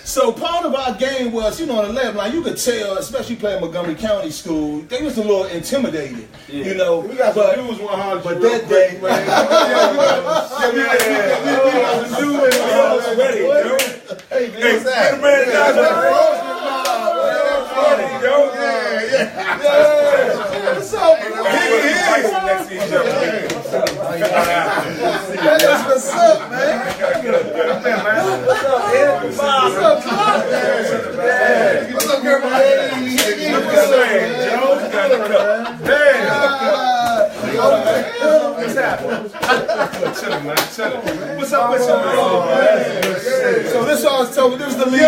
So part of our game was, on the left line, you could tell, especially playing Montgomery County School, they was a little intimidated. We got some dudes 100. But that day, man. Hey, what's that? What's up? Next to each other. That's what's up, man. What's up, man? What's up, What's happening? Chillin', man. Chillin'. What's up with you, man? So this all told me this is the lead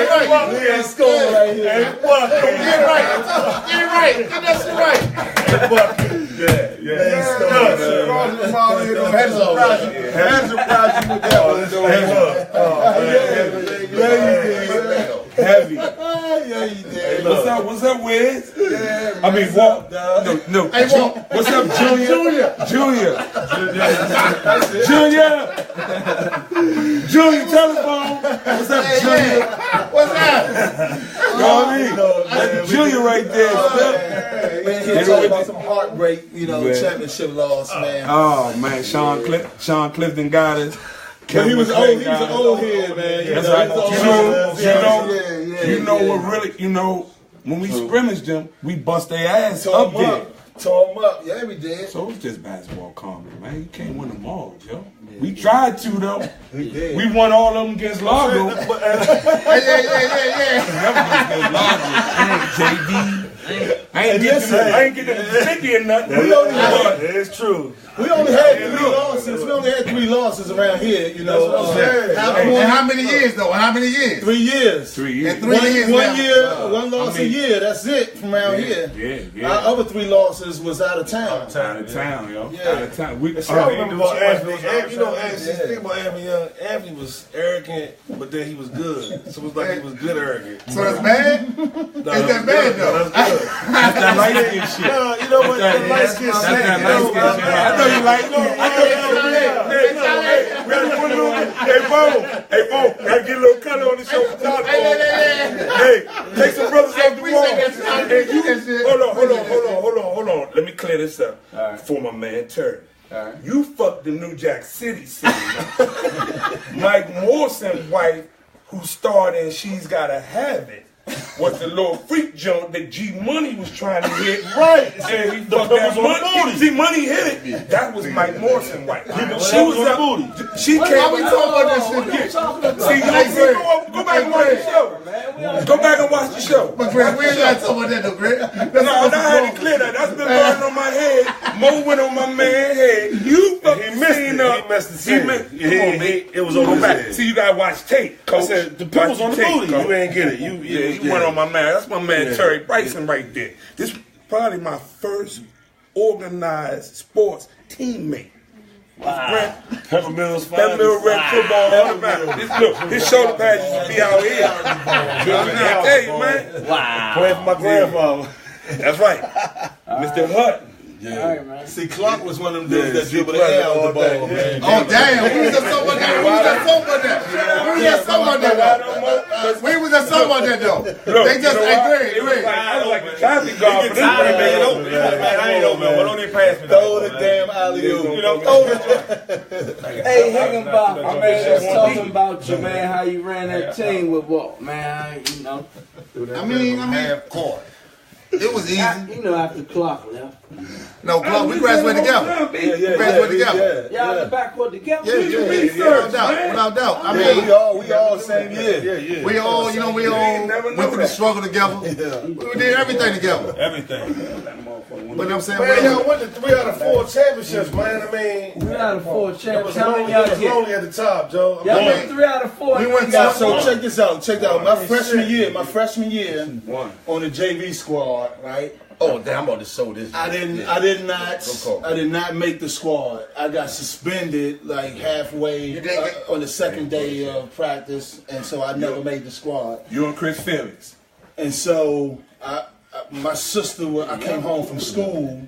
score. That's score right here. Get right. Get that shit right. Had to surprise you with that one. Heavy. Yeah, you did. What's up, Wiz? Yeah, I mean, Walt. No. Hey, Walt. What's up, Junior? Junior telephone. What's up, Junior? What's that? You know what I mean? That's Junior right there. Man, he talking about some heartbreak, championship loss, man. Oh man, Sean Clifton got us. But he was old. He was an old head, man. That's right. What really, when we scrimmaged them, we bust their ass up there. Tore him up. Yeah, we did. So it's just basketball comedy, man. You can't win them all, Joe. Yeah, we tried to, though. We did. We won all of them against Largo. Yeah. JV. I ain't getting them 50 or nothing. It's true. We only had 3 losses. We only had 3 losses around here, And how many years, though? 3 years. 3 years. And 3 years. 1 year, 1 loss a year. That's it from around here. Yeah. Our other 3 losses was out of town. Out of town, yo. Yeah. Out of town. I remember about Anthony. Think about Anthony Young. Anthony was arrogant, but then he was good. So it was like he was good arrogant. So that's bad? No, Is that bad, though? That's good. That's that light skin shit. No, you know what? The light skin shit. That light skin shit. I know you like it. Hey, Bo, gotta get a little color on the show for Todd. Hey, take some brothers off the wall. Hold on. Let me clear this up for my man Curt. You fucked the New Jack City city. Mike Morrison's wife, who starred in She's Gotta Have It, was the little freak joint that G Money was trying to hit. Right. And he fucked that Money. See, Money hit it. That was Mike Morrison's wife. She was on booty. She came. Why we talking about this shit? See, go back and watch the show. Go back and watch the show. But Greg, we ain't got talking about that, though, Greg. No, I had to clear that. That's been burning on my head. Mo went on my man's head. You fucking messed up. He messed the scene. Come on, man. It was on the back. See, you gotta watch tape, Coach. I said, the pimples on the booty. You ain't get it. You went on my man. That's my man, Terry Bryson, right there. This probably my first organized sports teammate. Wow. Peppermill's Peppermill Red football. His shoulder pads used to be out here. I tell you, man. Wow. Playing for my grandfather. That's right. Mr. Hutton. All right, man. See, Clark was one of them dudes that dribbled the air out the ball, man. Oh, damn. We was at something about that. We was at something about that, though. They just, hey, Greg. I was like a traffic guard for this man. I ain't open. Why don't they pass me? Throw the damn alley-oop. You know, throw it. Hey, Higginbotham, man, let's talking about you, man, how you ran that team with Walt, man, you know. I mean, half court. It was easy. You know, after Clark left. No, Clark, we graduated together. We graduated together. Y'all in the backcourt together? Yeah, without doubt. I mean, we all same year. we all went through the struggle together. We did everything together. But I'm saying, Man, y'all went to 3 out of 4 championships, man. I mean, 3 out of 4 it was champions. How many y'all get? lonely at the top, Joe. Y'all went 3 out of 4. We went so check this out. My freshman year on the JV squad, right? oh damn, I'm about to show this. I did not make the squad. I got suspended like halfway on the second day of practice, and so I never made the squad. You and Chris Felix. And so my sister, I came home from school,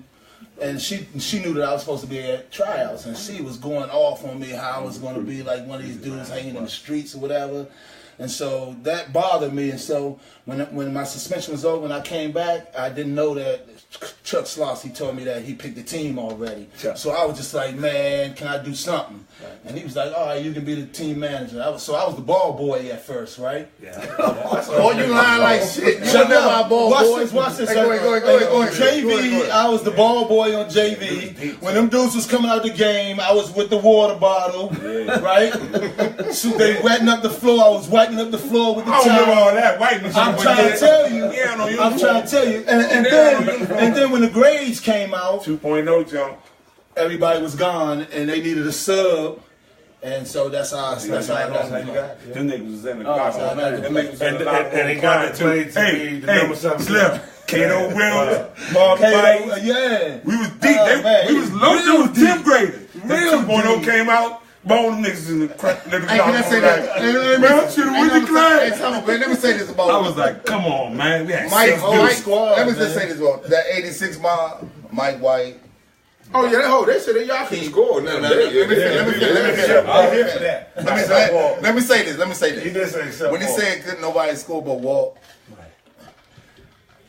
and she knew that I was supposed to be at tryouts, and she was going off on me how I was going to be like one of these dudes hanging in the streets or whatever. And so that bothered me. And so when my suspension was over and I came back, I didn't know that Chuck Sloss, he told me that he picked the team already. Sure. So I was just like, man, can I do something? Right. And he was like, all right, you can be the team manager. I was the ball boy at first, right? Yeah. Oh, you lying like shit. You know my ball boy. Watch this. Go ahead. On JV, I was the ball boy on JV. When them dudes was coming out the game, I was with the water bottle, right? So they wetting up the floor. I was wiping up the floor with the towel. I don't remember all that whiteness. I'm trying to tell you. And then when the grades came out, 2.0 jump. everybody was gone and they needed a sub. And so that's how I got it. Them niggas was in the box. And they got it to Hey, the number 7. Slim. Kato Will, Mark Fight. Yeah. We was deep. We was low. It was 10th graders. Real 2.0 came out. Bone niggas in the crack. Niggas Hey, can I say that? Let me say this about. I was like, come on, man. We had Mike, 6 dudes. squad, let me just say this about that 86 mob, Mike White. Oh yeah, they said y'all can score. Let me say this. He did say except when he said couldn't nobody score but Walt.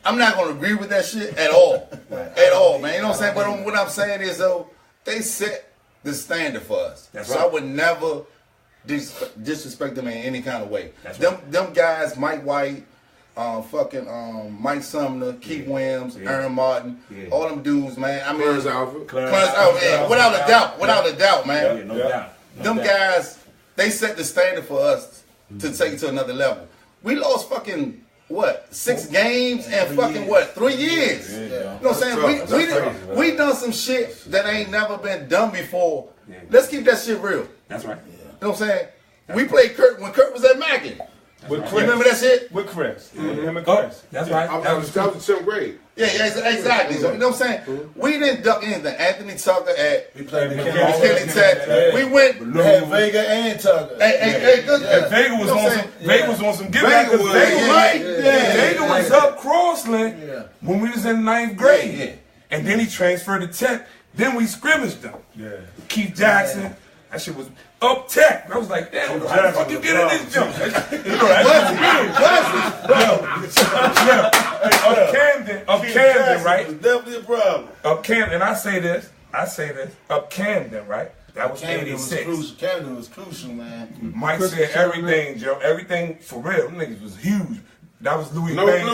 I'm not gonna agree with that shit at all. At all, man. You know what I'm saying? But what I'm saying is though, they set the standard for us. So I would never disrespect them in any kind of way. Them guys, Mike White, Mike Sumner, Keith Williams, Aaron Martin, all them dudes, man. I mean, Clarence Alford, man. Without a doubt, man. No doubt. Them guys, they set the standard for us to take it to another level. We lost fucking 6 games and 3 years. You know what I'm saying? We done some shit that ain't never been done before. Let's keep that shit real. That's right. You know what I'm saying? We played Curt when Curt was at Mackin. With Chris. You remember that shit? With Chris. Him and Chris. That's right. That was the 7th grade. Yeah, exactly. So, you know what I'm saying? We didn't duck anything. Anthony Tucker at We played McKinley Tech. We went. had Vega and Tucker. And Vega was on some get back. Vega was up Crossland when we was in 9th grade. And then he transferred to Tech. Then we scrimmaged them. Yeah. Keith Jackson. That shit was up Tech. I was like, damn, how the fuck you get in this jump? You know, Up Camden, right? Was definitely a problem. Up Camden, and I say this, up Camden, right? That was 86. Camden was crucial, man. Mike said everything, Joe. Everything for real. Them niggas was huge. That was Louis No Banks.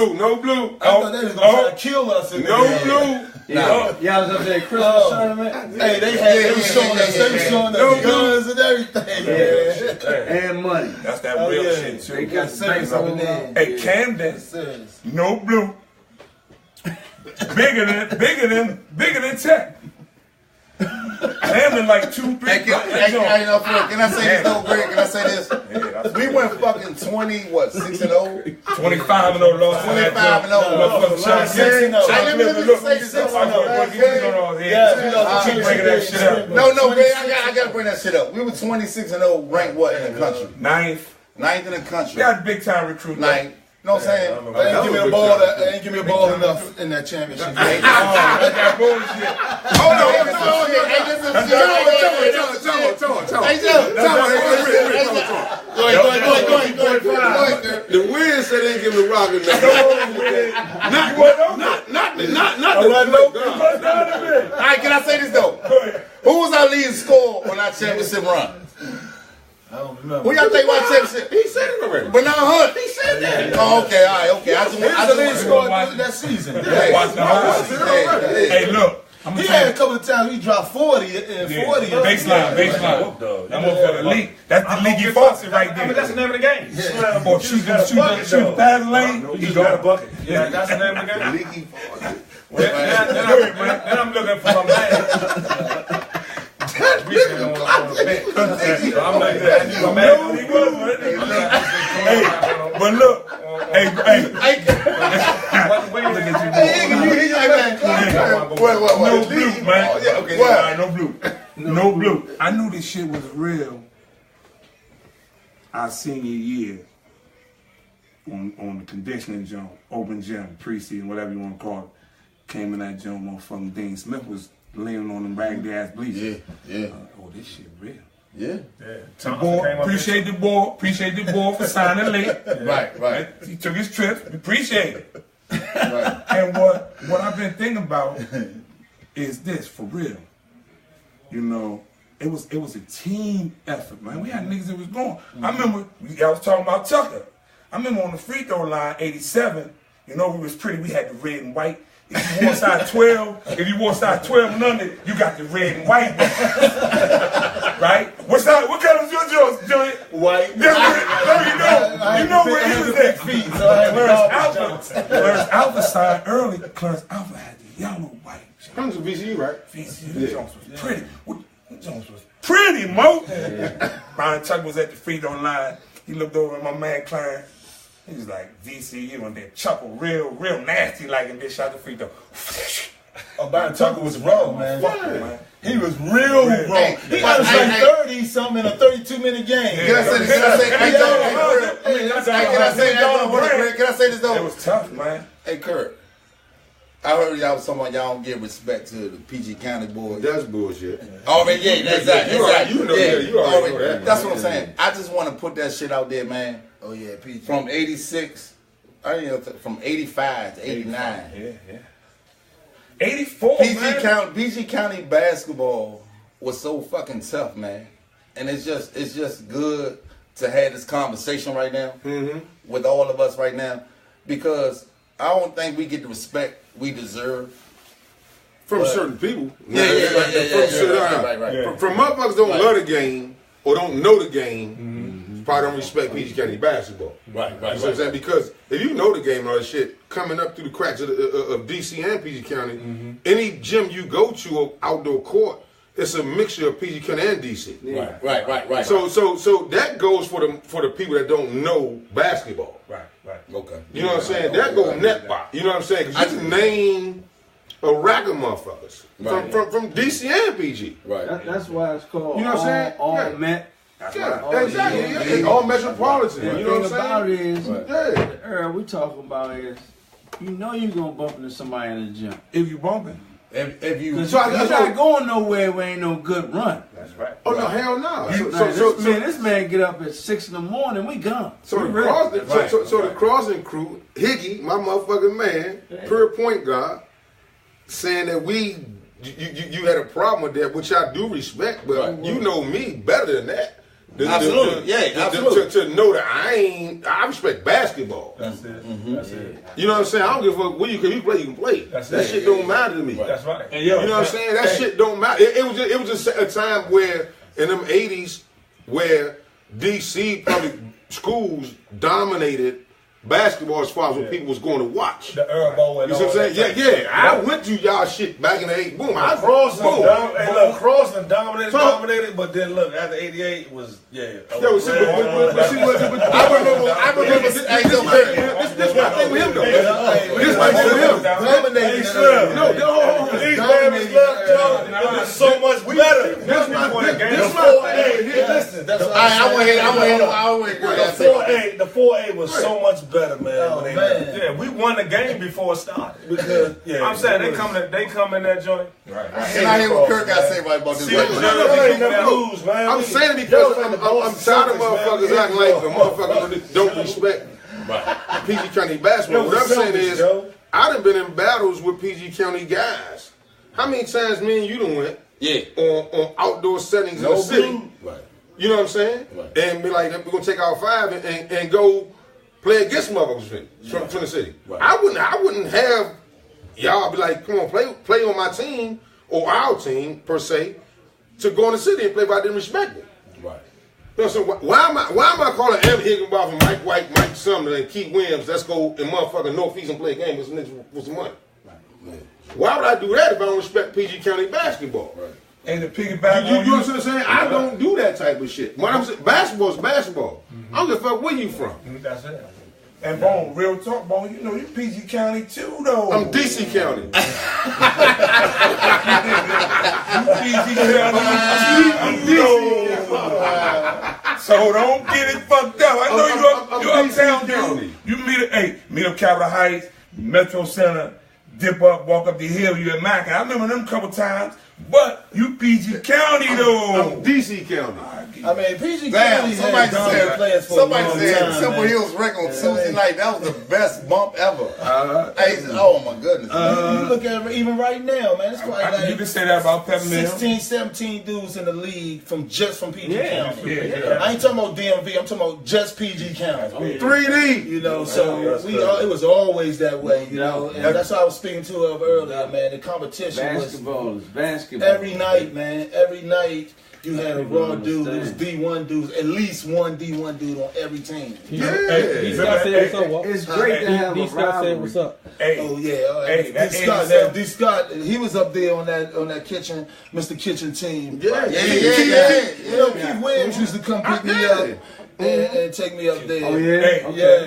blue. I thought they was gonna try to kill us in No blue. Y'all was up there at Christmas tournament? Hey, they was showing us guns and everything, man. And money. That's that real shit, too. They got things over there. Hey, Camden, no blue. Bigger than Tech. Camden like 2-3. Can I say this though, Greg? Can I say this? We went fucking 6-0? 25-0 lost. 25-0. Let me say this. No, man, I gotta bring that shit up. We were 26-0, ranked what in the country? Ninth in the country. We got big time recruit. Ninth. You know know what I'm saying? They ain't give me a ball. They ain't give me a ball enough in that championship. That's that bullshit. Hold on. The Wiz said they ain't give me rock enough. Not the All right, can I say this though? Who was our leading scorer on our championship run? I don't remember. Who y'all think won championship? He said it already. Bernard Hunt. He said that. Oh, okay, all right, okay. I just scored that season. Hey, look. He had a couple of times he dropped 40 and 40. Baseline. That motherfucker league. That's the league faucet right there. I mean, that's the name of the game. Yeah. Boy, shoot past the lane. You got a bucket. Yeah, that's the name of the game. Leaky faucet. Then I'm looking for my man. I'm like that. Hey, but look. Hey. No blue, man. No blue. I knew this shit was real our senior year on the conditioning gym, open gym, preseason, whatever you want to call it. Came in that gym, motherfucking Dean Smith was laying on them raggedy ass bleachers. Yeah. Oh, this shit real. Yeah. Appreciate the boy for signing late. Right. He took his trips. We appreciate it. Right. And what I've been thinking about is this, for real. You know, it was a team effort, man. We had niggas that was going. I remember I was talking about Tucker. I remember on the free throw line, 87. You know, we was pretty. We had the red and white. If you wore size 12, and under, you got the red and white. Right? What color was your Jones, Johnny? White. You know where he was at. Clarence Alpha signed early. Clarence Alpha had the yellow white. Comes with VCU, right? VCU Jones was pretty. Jones was pretty, Mo. Brian Tucker was at the free throw line. He looked over at my man Clarence. He was like, VCU, and then chuckle real nasty like, and then shot the free throw. Brian Tucker was wrong, man. Man. He was real wrong. He got us like 30-something in a 32-minute game. Can I say this though? It was tough, man. Hey, Curt. I heard y'all was talking about y'all don't give respect to the PG County boys. That's bullshit. Already, yeah, exactly. You already know that. That's what I'm saying. I just want to put that shit out there, man. Oh yeah, PG. From 86, from 85 to 89. Yeah. 84, man. PG County basketball was so fucking tough, man. And it's just good to have this conversation right now with all of us right now, because I don't think we get the respect we deserve. From certain people. Right. From motherfuckers don't love the game or don't know the game, probably don't respect PG County basketball. Right. You know what I'm saying? Because if you know the game and all that shit, coming up through the cracks of DC and PG County, any gym you go to or outdoor court, it's a mixture of PG County and DC. Right. So that goes for the people that don't know basketball. Right. Okay. You know what I'm saying? That goes net by. You know what I'm saying? Because you can name a rack of motherfuckers from DC and PG. Right. That's why it's called. You know what I'm saying? All Met. Yeah, exactly. It's all metropolitan. You know what I'm saying? The thing about it is, the era we talking about is, you know you're gonna bump into somebody in the gym. If you bumping. If you, you're not going nowhere where ain't no good run. That's right. Oh no, hell no. This man get up at 6 in the morning. We gone. So the crossing crew, Higgy, my motherfucking man, pure point guard, saying that you had a problem with that, which I do respect, but you know me better than that. Absolutely. To know that I respect basketball. That's it. That's it. You know what I'm saying? I don't give a fuck when you can play, you can play. That shit don't matter to me. That's right. And you know what I'm saying? That shit don't matter. It was just a time where in them 80s where DC public schools dominated basketball as far as what people was going to watch. The Bowl and you see what I'm saying? Yeah. I went to y'all shit back in the 80s. Boom. Crossing dominated, but then look, after 88 it was I remember this my thing with him though. This my thing with him. Dominated. It's so much better. The 4A was so much better, man. Oh, man. Yeah, we won the game before it started. Because, I'm saying they come in that joint. Right. And I hear what Curt got to say about this. See, Right. lose, man. I'm saying it because I'm tired of motherfuckers acting like the motherfuckers don't respect PG County basketball. What I'm saying is, I done been in battles with PG County guys. How many times me and you done went on outdoor settings in the city? Right. You know what I'm saying? Right. And be like, we're gonna take our 5 and go play against motherfuckers from the city. Right. I wouldn't have y'all be like, come on, play on my team or our team per se to go in the city and play if I didn't respect it. Right. You know, so why am I calling Em Higginbotham and Mike White, Mike Sumner, and Keith Williams? Let's go in motherfucking Northeast and play a game with some niggas with some money. Right. Why would I do that if I don't respect PG County basketball? Right. And the piggyback You on know what I'm saying? I don't do that type of shit. What I'm saying, basketball is basketball. I don't give a fuck where you from. That's it. And Bone, real talk, Bone, you know you PG County too, though. I'm DC County. You PG County. I'm DC. So don't get it fucked up. I know you uptown, dude. You meet up Capitol Heights, Metro Center, dip up, walk up the hill, you at Mac. I remember them couple times. But you PG County though. I'm DC County. I mean, PG Damn, County somebody had dominant players for a long time, Simple man. Hills Rec on Tuesday night. That was the best bump ever. Oh my goodness. You look at it even right now, man. It's probably You like can say that about Peppermint. 16, 17 dudes in the league from PG County. Yeah. I ain't talking about DMV. I'm talking about just PG County. 3D. You know, so it was always that way. You know, and that's what I was speaking to of earlier, man. The competition was Basketball. every night, man. Every night. You had a raw dude, there was D1 dudes, at least one D1 dude on every team. Hey, D. Scott said what's up, Walt. It's great to have D. a Scott said what's rivalry. up. Hey, Oh yeah, Hey, that D. Scott, 87. D. Scott, he was up there on that kitchen, Mr. Kitchen team. Yeah. You know, Keith Williams used to come pick me up and take me up there. Oh yeah.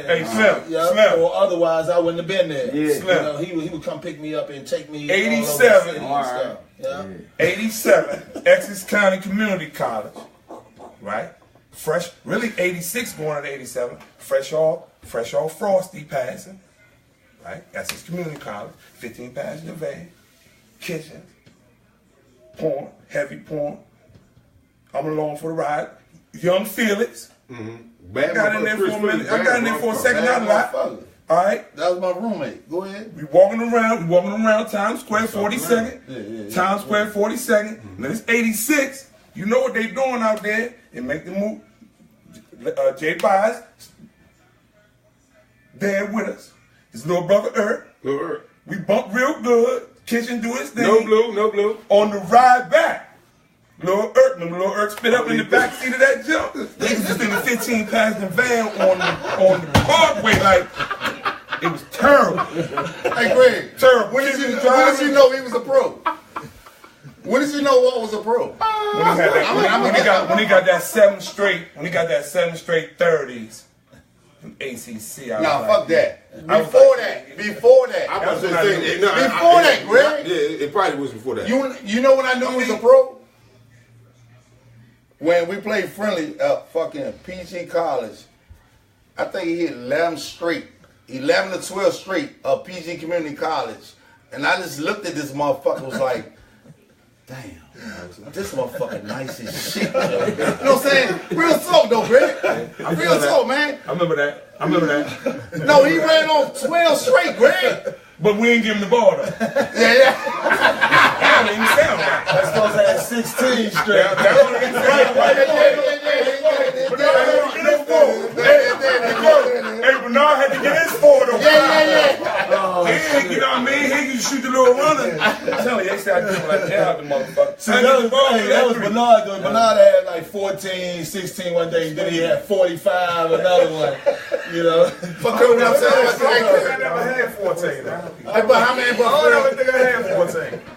Hey, Slim. Yeah, Slim. or otherwise I wouldn't have been there. Yeah. You know, he would come pick me up and take me 87. all over the city and stuff. Yeah. 87, Essex County Community College, right? Really 86 going to 87. Fresh off Frosty passing, right? Essex Community College, 15 passenger van, kitchen, porn, heavy porn. I'm along for the ride. Young Felix. I got in there for a minute. I got in there for a second. Not a lot. All right. That was my roommate. Go ahead. We walking around Times Square 42nd. Times Square 42nd. Now this 86, you know what they doing out there? They make the move. Jay Bias there with us. His little brother Urt. We bump real good. Kitchen do his thing. No blue. On the ride back. Little Urt spit up in the back seat of that jump. They was just in the 15 passenger van on the parkway like it was terrible. Hey Greg, Terrible. when did you know he was a pro? When did you know Walt was a pro? When he got that 7 straight 30s from ACC. Nah, fuck that. Before that. I was just saying, Before that, Greg. Yeah, it probably was before that. You know when I knew he was a pro? When we played friendly at fucking PG College, I think he hit 11 straight. 11 to 12 straight of PG Community College. And I just looked at this motherfucker was like, damn, this motherfucker nice as shit. You know what I'm saying? Real talk though, Greg. Real talk, man. I remember that. No, he ran on 12 straight, Greg. But we ain't give him the ball though. Yeah. That don't even sound right. That's supposed to have 16 straight. That don't even sound right. Hey, Bernard had to get his forward though. You know what I mean? He used to shoot the little runner. I'm telling you, they said I did like hell out the motherfucker. See, that was Bernard though. Bernard had like 14, 16 one day, then he had 45 another one. You know? I never had 14. Hey, but how many? I don't think I had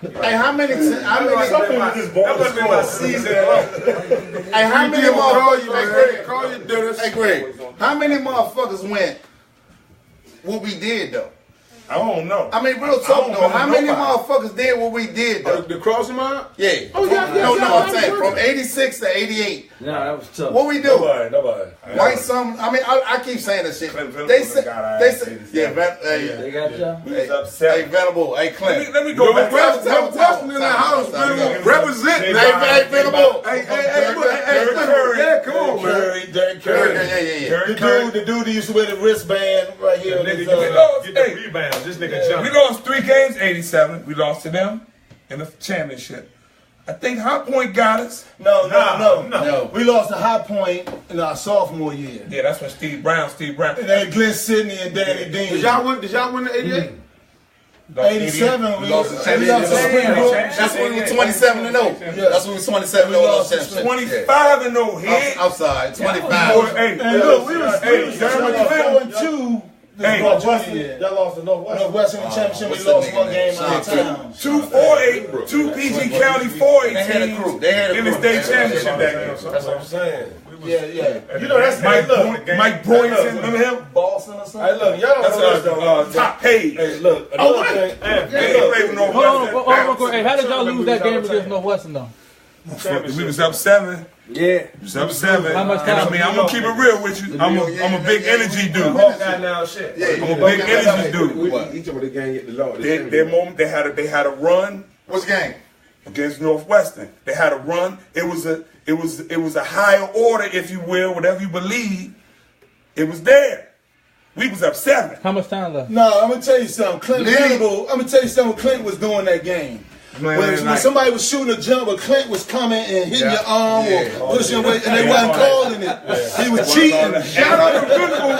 14. Hey, how many? Something with this ball. That must be my season. Hey, how many Call you, motherfuckers? man. Call you, Dennis. Hey, Greg, how many motherfuckers went? What we did though? I don't know. I mean, real talk though. How many motherfuckers did what we did though? The crossing line? Yeah. Oh, yeah. No, I'm saying from 86 to 88. No, that was tough. What we do? Nobody. White some. I mean, I keep saying that shit. They say, yeah, They got y'all. hey, Venable, hey, Clint. Let me go back. Western in the house, man. Representing. Hey, Venable. Yeah, come on, man. Curt. Yeah. The dude that used to wear the wristband right here. Nigga, His, get the rebounds. This nigga jumping. We lost 3 games, 87. We lost to them in the championship. I think High Point got us. No. We lost to High Point in our sophomore year. Yeah, that's when Steve Brown. And then Glenn Sidney and Danny Dean. Did y'all win the 88? 87, we lost the championship. That's when we were 27 and 0. That's when we were 27 and 0. Lost the championship. 25 and 0 here. Outside, 25. Hey, And look, we was 4-2. Hey, Y'all lost the Northwestern championship. We lost one game out of town. 2-4-8, 2 PG County 4-8 They had a crew. They had a in the crew. state championship that year. That's what I'm saying. Yeah. You know, that's Mike Boynton, remember him? Boston or something. Hey, look, y'all That's don't know this, though. top page. Hey, look. Another thing. They played with Hold on, Northwestern. hey, how did y'all lose that game against Northwestern though? We was up 7. Yeah. We was up 7. How much And I mean, I'm gonna keep it real with you. I'm a big energy dude. Hawkeye now, shit. I'm a big energy dude. Each of the game get the law. Their moment, they had a run What's the game? against Northwestern. They had a run. It was a higher order, if you will, whatever you believe. It was there. We was up 7. How much time left? No, I'm gonna tell you something. Clint Venable, I'm gonna tell you something. What Clint was doing that game. When somebody was shooting a jumper, Clint was coming and hitting your arm or pushing away, and they wasn't calling it. He was cheating. Shout out to Venable.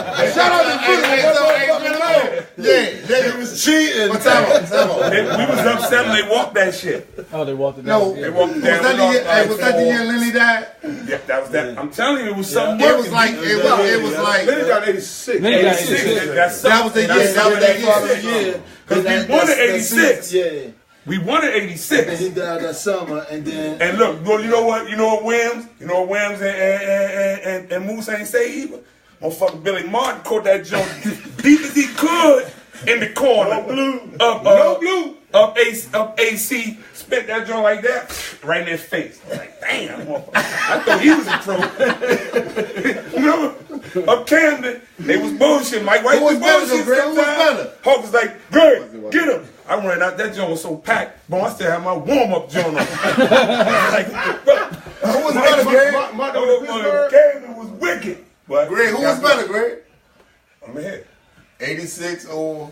Yeah, he was cheating. What time? We was up 7. They walked that shit. Oh, they walked it down. No, They walked was down. that the year Lenny died? Yeah, that was that. I'm telling you, it was something. It was like Lenny got 86. Then he got 86. 86. that was the year. That was that year. Because we won in 86. Yeah. We won in And he 86. died that summer, and then. And look, well, you know what Williams? You know what Williams and Moose ain't say either? Motherfucker Billy Martin caught that joint deep as he could in the corner. No blue. Up AC, spit that joint like that, right in his face. I was like, damn, motherfucker. I thought he was a pro. Remember? Up Camden, they was bullshit. Mike White Who was better, bullshit Greg? Who was sometimes. better? Hawk was like, Greg, get him. I ran out, that joint was so packed, boy, I still had my warm-up joint on. Like, Who was better, Greg? Camden was wicked. But Greg, who was better, Greg? I'm ahead. 86 or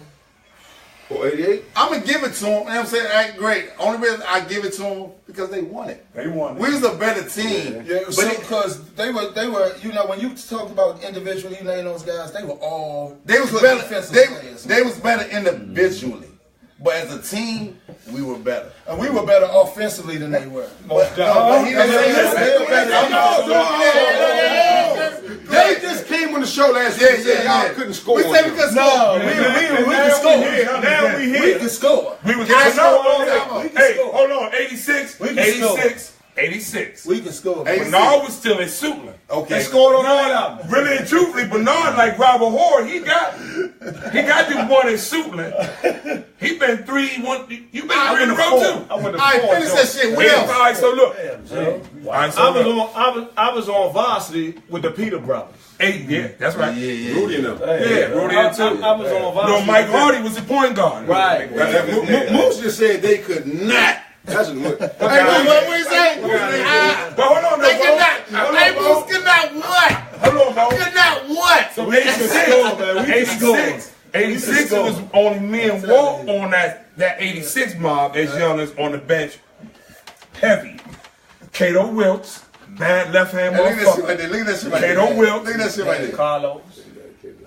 88? I'm gonna give it to him. And I'm saying, right, great. Only reason I give it to him because they won it. They won. We was a better team. Yeah, because they were, you know, when you talk about individually, you name those guys, they were all They was good better. defensive players. They was better individually, but as a team, we were better. And we were better offensively than they were. They just came on the show last week and said y'all couldn't score. We said because we can score. Now we We here. can score. We was Can I no, score? hey, hold on, 86, We can 86. We can score. Bernard was still in Suitland. Okay. They scored on Bernard, really and truthfully, Bernard, like Robert Horr, he got the one in Suitland. He been 3-1. You been 3 in a row too. I went to I 4. finish that shit. What Yeah, else? all right, so look. All right, so look. I was on varsity with the Peter brothers. 8, yeah, that's right. Rudy and them. Yeah, Rudy and too. I was on varsity. No, Mike Hardy was the point guard. Right. Moose just said they could not. That's what What we say? But hold on, They could not. Hold Hey, on, Bo. Moose could not what? Hold on, Bo. Could not what? So 86, it was only me and Walt on that 86 mob as young as on the bench. Heavy. Cato Wilkes, bad left hand Look at that shit right motherfucker. there. Look at that shit right there. Cato Wilkes. Look at that shit right there. Carlos.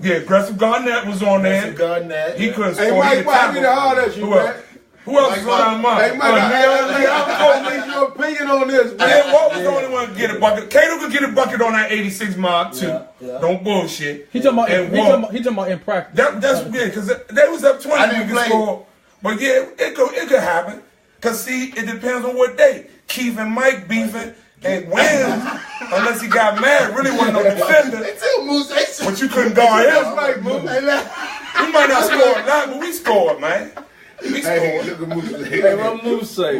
Yeah, Aggressive Garnett was on there. Garnett. He couldn't Hey, score. Mike, He why I the need to holler at you, Who else? man? Who else was on my Hey, Mike, I'm going to need your opinion on this, man. Yeah, Walt was the only one to get a bucket. Cato could get a bucket on that 86 mob too. Don't bullshit. He talking about And he talking about in practice. That's yeah, because they was up 20 I didn't we could play. score. But yeah, it could happen. Cause see, it depends on what day. Keith and Mike beefing and Williams, unless he got mad, really wasn't no defender. They tell Moose, they But you couldn't guard him. Right, Moose. We might not score a lot, but we scored, man. We Hey, scored. look at Moose. Hey, what Moose say?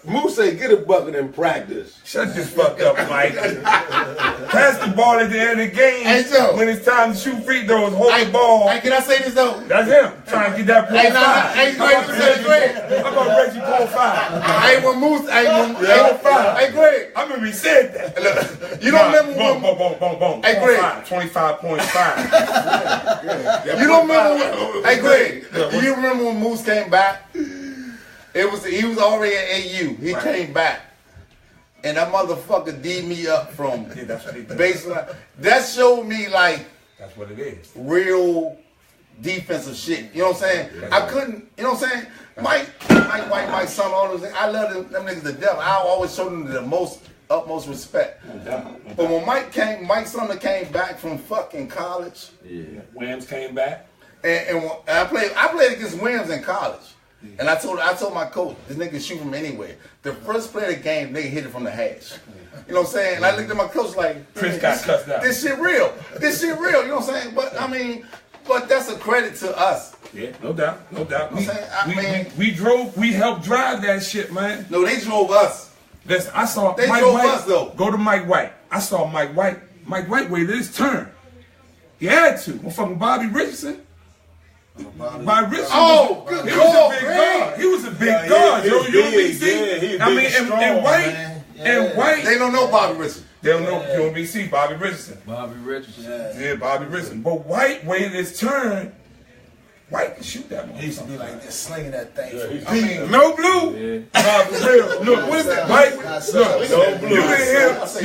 Moose say get a bucket in practice. Shut this fuck up, Mike. Pass the ball at the end of the game. Hey, Joe. When it's time to shoot free throws, hold the ball. Hey, can I say this though? That's him. Trying to get that Hey, point nah, five. hey, How about Reggie Paul 5? Hey, when Moose, hey, Greg, I remember he said that. you don't remember boom, when, boom, boom, boom, boom. Hey, Greg. 25.5. you don't remember when, hey, Greg, you remember when Moose came back? He was already at AU. He came back. And that motherfucker D'd me up from Yeah, that's what he did. baseline. That showed me like That's what it is. real defensive shit. You know what I'm saying? I couldn't, you know what I'm saying? Mike, son, all those things. I love them niggas to death. I always show them the utmost respect. But when Mike Sumner came back from fucking college, Williams came back. and when I played against Williams in college. And I told my coach, this nigga shoot from anywhere. The first play of the game, nigga hit it from the hash. You know what I'm saying? And I looked at my coach like, Chris got cussed out. this shit real. This shit real. You know what I'm saying? But I mean, that's a credit to us. Yeah, no doubt, no doubt. We helped drive that shit, man. No, they drove us. Listen, I saw They Mike drove White. us, though. Go to Mike White. I saw Mike White. Mike White waited his turn. He had to. Fucking Bobby Richardson. Bobby Richardson. Oh, good He was a call, big man. guard. He was a big guard. Yo, UBC. Yeah, I mean, and White. man. And White. They don't know Bobby Richardson. They don't know UBC. Bobby Richardson. Bobby Richardson. Yeah, Bobby Richardson. But White waited his turn. White can shoot that He used to be motherfucker. like this, slinging that thing. I mean, no blue. Nah, for real. Look, what is that? White. Look, No blue.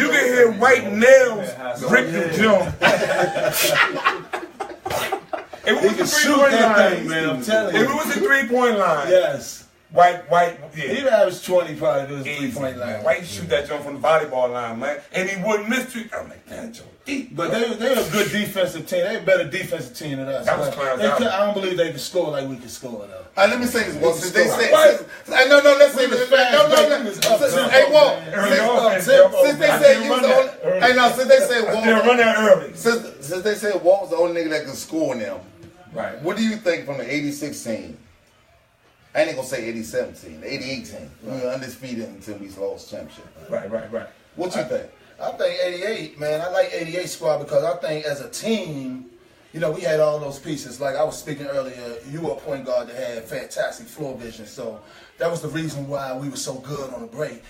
you can hear White nails grip the jump. If it was can a shoot 3-point that line, thing, man, I'm telling if you. it was a 3-point line, Yes. White, He yeah. averaged 20 probably if it was a Easy, 3-point man. line. White shoot that jump from the volleyball line, man, and he wouldn't miss three. I'm like, man, Joe, deep. But they were a good defensive team. They were a better defensive team than us. That was But clowns they out. I don't believe they could score like we could score though. Let me say this. Well, since they say, What? no, let's say We was this. fast No. break. We was up tempo, Hey, Walt. man. Early offense, Since they I said didn't you was run the that only, hey, now since they said They'll Walt, run that early. since they said Walt was the only nigga that could score now, Right. what do you think from the '86 team? I ain't gonna say '87 team, the '88 team. We were undisputed until we lost championship. Right. What you think? I think 88, man. I like 88 squad because I think as a team, you know, we had all those pieces. Like I was speaking earlier, you were a point guard that had fantastic floor vision. So that was the reason why we were so good on the break.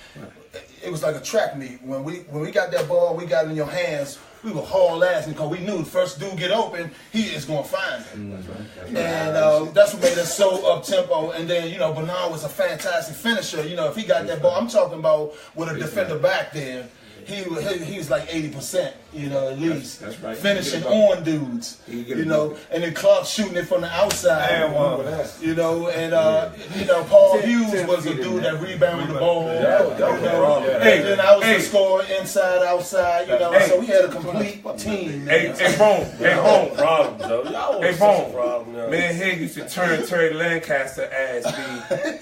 It was like a track meet. When we got that ball, we got it in your hands, we would haul ass because we knew the first dude get open, he is going to find it. And that's what made us so up-tempo. And then, you know, Bernard was a fantastic finisher. You know, if he got that ball, I'm talking about with a defender back there, he was like 80%, you know, at least. That's right. Finishing on dudes, you know, and then Clark shooting it from the outside, you know, and, you know, Paul Hughes was a dude that rebounded the ball, you know, and then I was the scorer inside, outside, you know, so we had a complete team. Hey, Bone. Problems, though. Y'all Hey, was Bone. some problem, Man, here used to turn Terry Lancaster ass be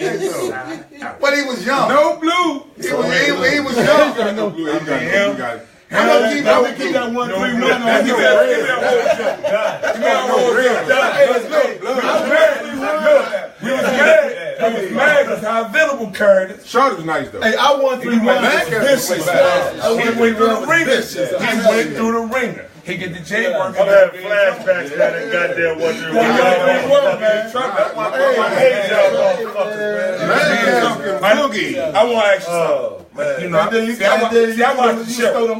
inside out. But he was young. No blue. He was young. You got it. I'm gonna keep Now that we keep that 1-3-1 Give on me a whole jump. We was mad because how available Curt is. Shorty was nice though. Hey, I won 3-1. He went through the ringer. He went through the ringer. He get the J work. I'm having flashbacks to that goddamn 1-3-1. I hate y'all motherfuckers, man. I want to ask you something. You know, I watched the show.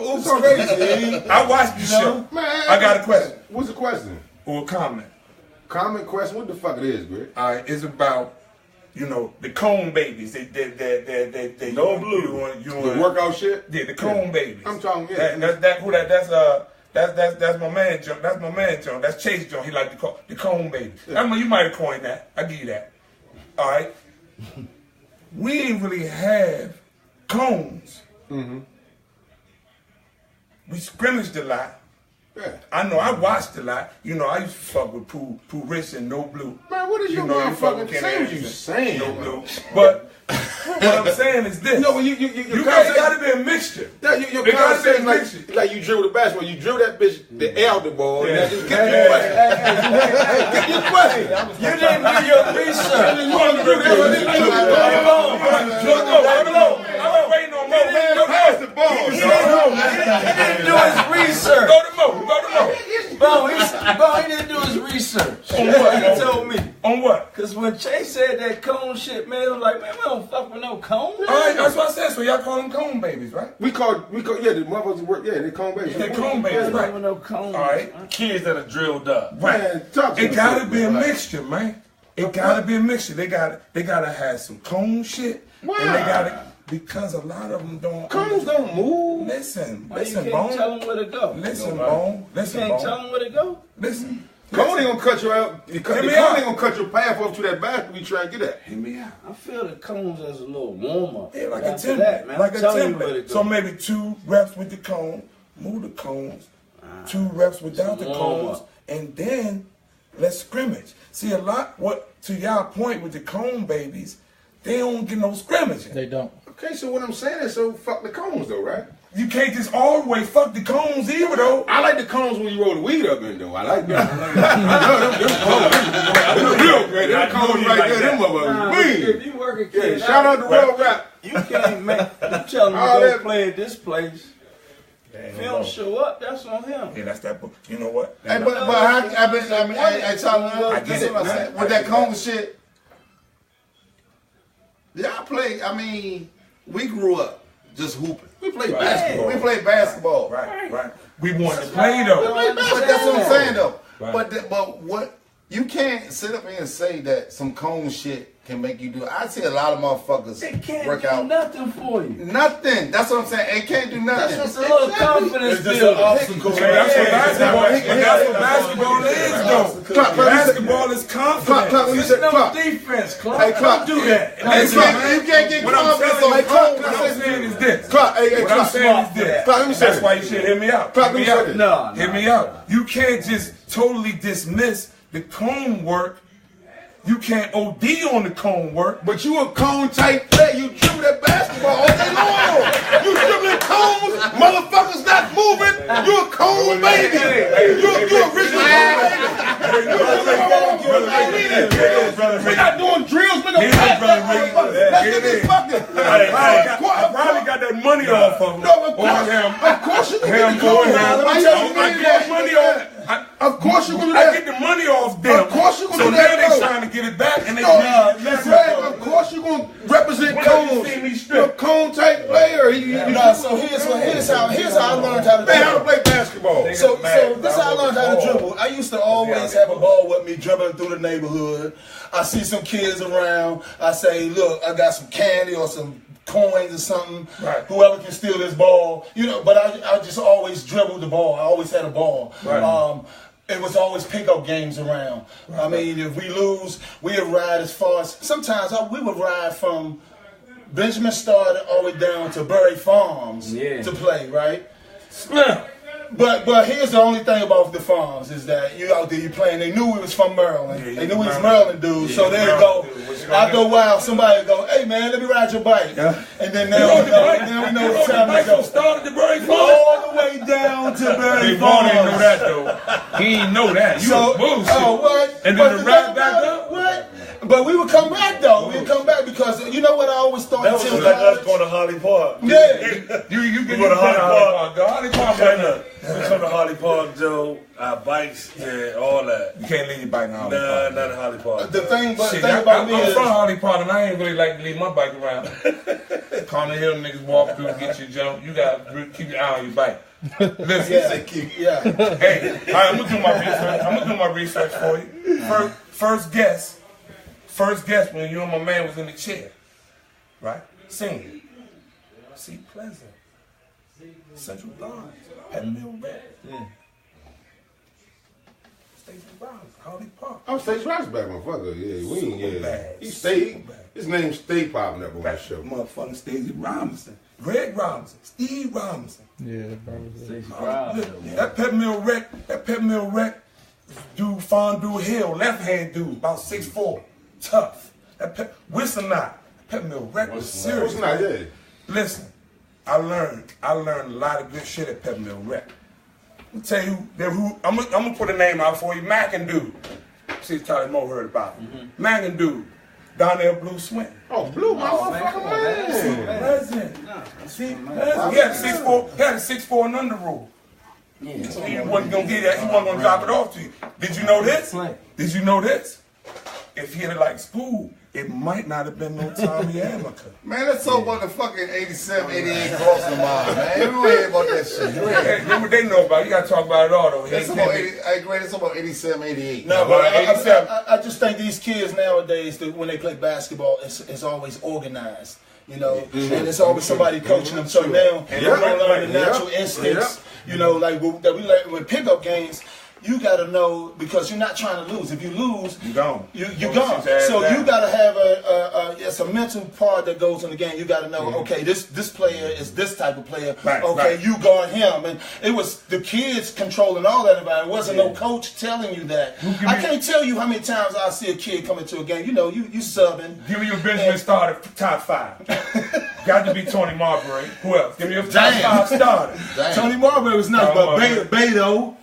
I watched the show. I got a question. What's the question? Or a comment. Comment question? What the fuck it is, Greg? All right, it's about, you know, the cone babies. They No blue. The workout shit? Yeah, the cone babies. I'm talking, yeah. That's my man, John. That's my man, John. That's Chase John. He like to call the cone baby. Yeah. I mean, you might have coined that. I give you that. All right. We didn't really have cones. Mm-hmm. We scrimmaged a lot. Yeah. I know I watched a lot. You know, I used to fuck with Pooh Rich and No Blue. Man, what is your you fuck motherfucking with Ken saying? You Anderson, saying? No Blue. But What I'm saying is this. No, well, you gotta be a mixture. Your conversation like you dribble the basketball. You dribble that bitch the L the ball. Yeah. Just get your question. Get your question. You didn't do your research. You want to do that? I'm waiting on Mo. Pass the ball. He didn't do his research. Go to Mo. Bro, he didn't do his research. On what? He told me. On what? Because when Chase said that cone shit, man, I was like, man, we don't fuck with no cone. All right, that's what I said. So y'all call them cone babies, right? We call the motherfuckers work. Yeah, they cone babies. They cone babies, right? No cone. All right. Kids that are drilled up. Right. Man, It gotta be a mixture, man. It gotta be a mixture. They gotta have some cone shit. Why? And they gotta, because a lot of them don't. Cones don't move. Listen, You can't tell them where to go. Listen, Bone. You can't tell them where to go. Listen. Cone ain't gonna cut you out. The cone ain't gonna cut your path off to that basket we trying to get at. Hear me out. I feel the cones as a little warm up. Yeah, like After a template. that, man, Like I'm a telling you where to template. go. So maybe 2 reps with the cone, move the cones, 2 reps without the cones, and then let's scrimmage. See, a lot, to y'all point with the cone babies, they don't get no scrimmaging. They don't. Okay, so what I'm saying is, so fuck the cones though, right? You can't just always fuck the cones either, though. I like the cones when you roll the weed up in, though. I like that. Them cones. Them real great. Them cones right there, them motherfuckers. If you work a kid, Shout out to Real Rap. you can't make. You tell him to All go that- play at this place. If he don't show up, that's on him. Yeah, that's that. You know what? Hey, but I tell you, I get it, what I'm man. saying. With that cone shit, y'all play. I mean, we grew up just hooping. We played basketball. We played basketball. Right. We wanted to play, though. But that's what I'm saying, though. Right. But what you can't sit up here and say that some cone shit can make you do it. I see a lot of motherfuckers It can't work do out. nothing for you. Nothing. That's what I'm saying. It can't do nothing. That's just a little confidence It's just builder. an obstacle. Hey, that's what basketball is, though. Basketball is confidence. Clark, when you It's said no Clark. defense, Clark. Hey, Clark. Don't do that. Hey, Clark, Clark. you can't get What I'm confidence telling on you, cone. what I'm saying is this. Clark, hey, What I'm Clark. saying is this. Clark, let me say That's this. why you should hear me out. Clark, Hear me let me out. say this. No, Hear me out. You can't just totally dismiss the cone work. You can't OD on the cone work. But you a cone type player. You dribble that basketball all day long. You dribbling cones. Motherfuckers not moving. You a cone baby. You a original cone baby. We're not doing drills. We're going to pass that motherfucker. Let's get this fucking. I probably got that money off of him. No, of course you can get the cone. Of course you can do I that. get the money off them. Of course you can So do now that, they though. trying to get it back and they Of course you're going to represent When have you cones. seen me strip? You're a cone type player. So here's how I learned how to Man, how to dribble. play basketball. So this is how I learned how to dribble. I used to always have a ball with me dribbling through the neighborhood. I see some kids around. I say, look, I got some candy or some coins or something. Right. Whoever can steal this ball, But I just always dribbled the ball. I always had a ball. Right. It was always pickup games around. I mean, if we lose, we'd ride as far as sometimes we would ride from Benjamin started all the way down to Bury Farms to play, right? But here's the only thing about the Farms is that you out there you playing. They knew we was from Maryland. They knew we was Maryland dudes. So there you go. After a while, somebody go, "Hey man, let me ride your bike." And then now we know it's time to go. Started the Bury Farms. All the way down to Bury Farms. He didn't know that though. He didn't know that. You was bullshit. Oh, what? And But then the thing rap back about it, up. What? But we would come back though. We would come back because you know what I always thought. That was until just like us college? going to Holly Park. Yeah. You We go to Holly Park. The Holly Park. We come to Holly Park, Joe. Our bikes and all that. You can't leave your bike in Holly Nah, Park. not at Holly Park. The thing about I'm me is from Holly Park and I ain't really like to leave my bike around. Corner Hill niggas walk through, get your jump. You gotta keep your eye on your bike. Listen, yeah. hey, all right, I'm gonna do my research for you. First guess when you and my man was in the chair, right? Singing. See Pleasant. Central Dodge. Pet Mill Red. Stacey Brown, Holly Park. I'm Stage Rock's back, motherfucker. Yeah, we ain't, yeah. bad. He stayed. His name stayed popping up on that show. Motherfucking Stacey Robinson. Greg Robinson. Steve Robinson. Yeah, bro. That Pet Mill Wreck, dude, Fondue Hill, left hand dude, about 6'4", tough. That Wilson Knott, Peppermill Rec was serious. What's not there? Listen, I learned a lot of good shit at Peppermill Rec. I'll tell you I'm gonna put a name out for you. Mac and Dude. See if Charlie Moe heard about it. Mac and Dude. Down there, Blue Swing. Oh, Blue, my motherfucking man. President. See, he had a 6'4" and under rule. Yeah. So he wasn't gonna get that. He wasn't gonna drop it off to you. Did you know this? Did you know this? If he had like school, it might not have been no Tommy Amaker. Man, let's talk about the fucking 87, 88 crossing mile, man. We don't hear about that shit. What they know about. You gotta talk about it all though. Let's talk about 80, I agree. Let's talk about 87, 88. No, but I just think these kids nowadays, when they play basketball, it's always organized. You know, and it's always somebody coaching them. So now they learn the natural instincts. You know, like that we learn with pickup games. You gotta know, because you're not trying to lose. If you lose, you gone. You gone. So you gotta have it's a mental part that goes in the game. You gotta know, okay, this player is this type of player. Right, you guard him, and it was the kids controlling all that about it. It wasn't no coach telling you that. I can't tell you how many times I see a kid come into a game. You know, you subbing. Give me your Benjamin starter top 5. Got to be Tony Marbury. Who else? Give me your top 5 starter. Tony Marbury was nice, but Beto.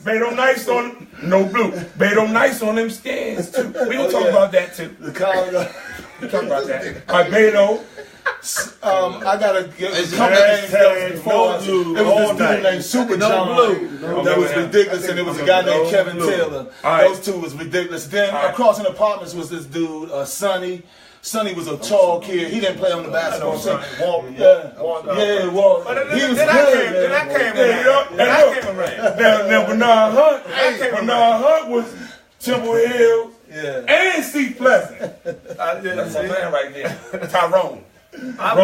Beto nice on no Blue. Beto nice on them stands too. We gonna talk about that too. We talk about that. All right, Beto. I gotta get a couple names before. It was this dude named Super John. That was ridiculous, and it was a guy named Kevin Taylor. Those two was ridiculous. Then across in the apartments was this dude, Sonny. Sonny was a tall kid. He didn't play on the basketball team. Walt. He was good. Then I came around. Now Bernard Hunt was Temple Hill and C. Pleasant. That's my man right there. Tyrone. But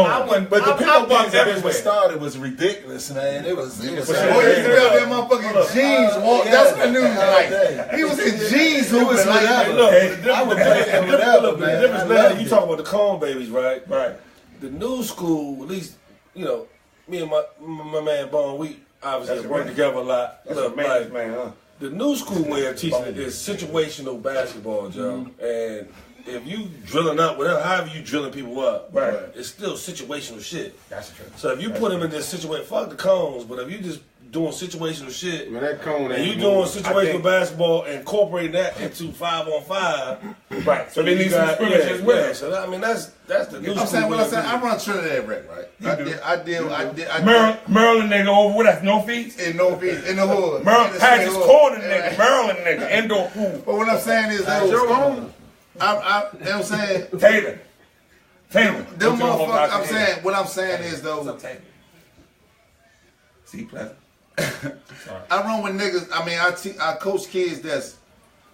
the pickup games that started was ridiculous, man. It was. He used to wear that motherfucking jeans, Walt. That's what the news like. He was in jeans. It was like, I would play whatever, man. The difference now, you talk about the Cone babies, right? Right. The new school, at least, you know, me and my man Bone, we obviously work together a lot. That's man, huh? The new school way of teaching it is situational basketball, Joe. And if you drilling up, whatever, however you drilling people up, it's still situational shit. That's true. So if you put them in this situation, fuck the cones, but if you just doing situational shit, man, that cone and you doing situational basketball and incorporating that into 5-on-5, right? So they need some scrimmage as well. Yeah, so I mean that's the new. I'm saying what I'm saying. I run Trinidad Rec, right? I did. Maryland nigga over with us, no fees. In no fees in the hood. Maryland Patches Corner nigga, Maryland nigga, indoor pool. But what I'm saying is that your home. you know what I'm saying? Taylor. Them motherfuckers, what I'm saying is though. See, Pleasant. I run with niggas. I mean, I coach kids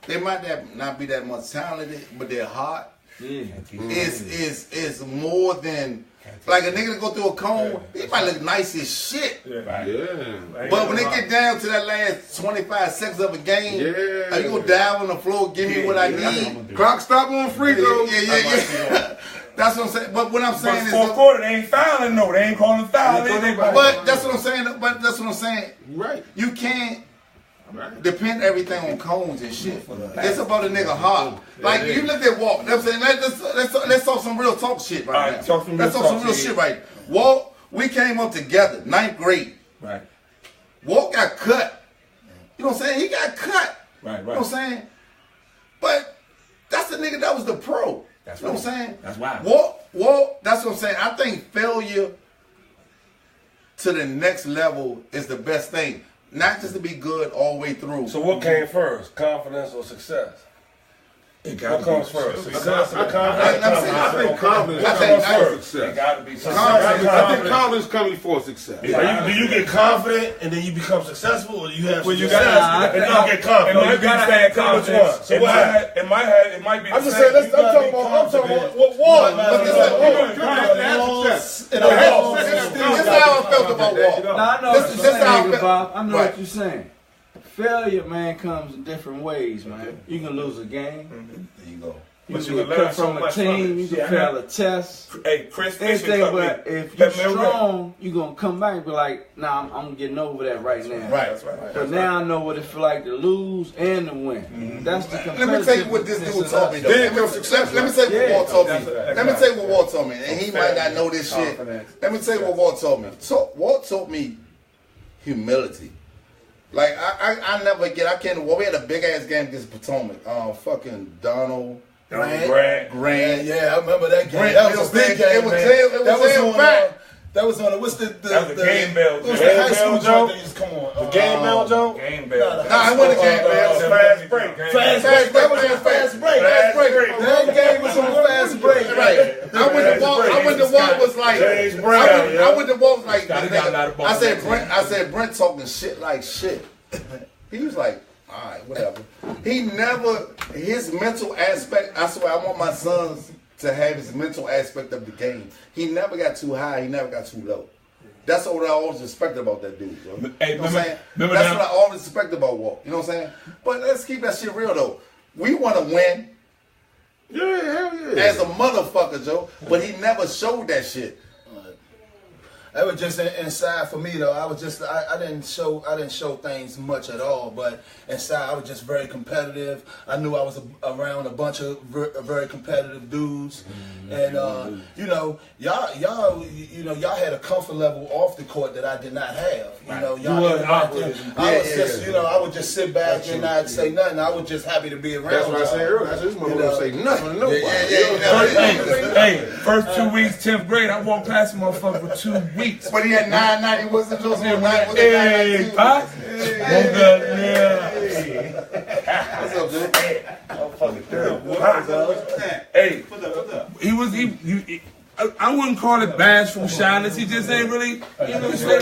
they might not be that much talented, but they're hot. Is more than like a nigga to go through a cone. He might look nice as shit. But when they get down to that last 25 seconds of a game, you go down on the floor, give me what I need. Clock stop on free throw. Yeah. That's what I'm saying. But what I'm saying is, fourth quarter they ain't fouling. No, they ain't calling foul. But that's what I'm saying. But that's what I'm saying. Right. You can't depend everything on cones and shit. It's about a nigga heart. Like you look at Walt. I'm saying let's talk some real talk shit right now. Let's talk some real shit right. Walt, we came up together, 9th grade. Right. Walt got cut. You know what I'm saying? He got cut. Right. You know what I'm saying? But that's the nigga that was the pro. That's you know what I'm saying? That's wild. Walt, that's what I'm saying. I think failure to the next level is the best thing. Not just to be good all the way through. So what came first, confidence or success? What comes first? Success or confidence? I think confidence comes first. Success. It got to be success. I think confidence comes before success. Do you get confident and then you become successful, or you have success and then you get confident? No, you got to have confidence. So what? It might be. I'm just saying. I'm talking about what Walt. This is how I felt about Walt. I know what you're saying, Bob. I know what you're saying. Failure, man, comes in different ways, man. You can lose a game. There you go. You But can you get can learn cut so from a much from team, it. you See, can I fail know. a test. Hey, Chris Fisher Anything, cut me. but if Cut you're me a rep. strong, you're going to come back and be like, nah, I'm getting over that right now. Right. That's right. But now I know what it feel like to lose and to win. That's the competitive. Let me tell you what this dude told me though. Then comes success. Let me tell you what Walt told me. That's Let me tell you what Walt told me. And he might not know this shit. Confidence. Let me tell you what Walt told me. So Walt told me humility. Like I never get. I can't. Well, we had a big ass game against Potomac. Fucking Donald. Grant. Yeah, I remember that game. Grant, That was a big game, it was man. damn That was on. fat. That was on. What's the That was the game bell. What's Game the high school bell, joint Joe? that used to come on? The game bell, Joe? Game bell. Nah, I wasn't a game bell. Fast break. Fast break. That was on fast break. Fast break. That game was on fast break. Right. I went to Walt was like, James Brown, I went to Walt was like, Scotty got a lot of balls. I said Brent talking shit like shit. He was like, all right, whatever. He never, his mental aspect, I swear I want my sons to have his mental aspect of the game. He never got too high, he never got too low. That's what I always respect about that dude, bro. Hey, You know what I'm saying? remember That's that- what I always respect about Walt. You know what I'm saying? But let's keep that shit real though. We want to win Yeah, hell yeah. as a motherfucker, Joe, but he never showed that shit. That was just inside for me though. I didn't show things much at all, but inside I was just very competitive. I knew I was around a bunch of very competitive dudes, and y'all had a comfort level off the court that I did not have. I would just sit back and not say nothing. I was just happy to be around. That's what I y'all. said earlier. I said, this motherfucker don't say nothing to nobody. Hey, first 2 weeks, 10th grade, I walked past the motherfucker for 2 weeks. But he had 990, wasn't just on 9. Hey, Pop. Woke up, yeah. What's up, dude? Hey, I wouldn't call it bashful shyness. He just ain't really, say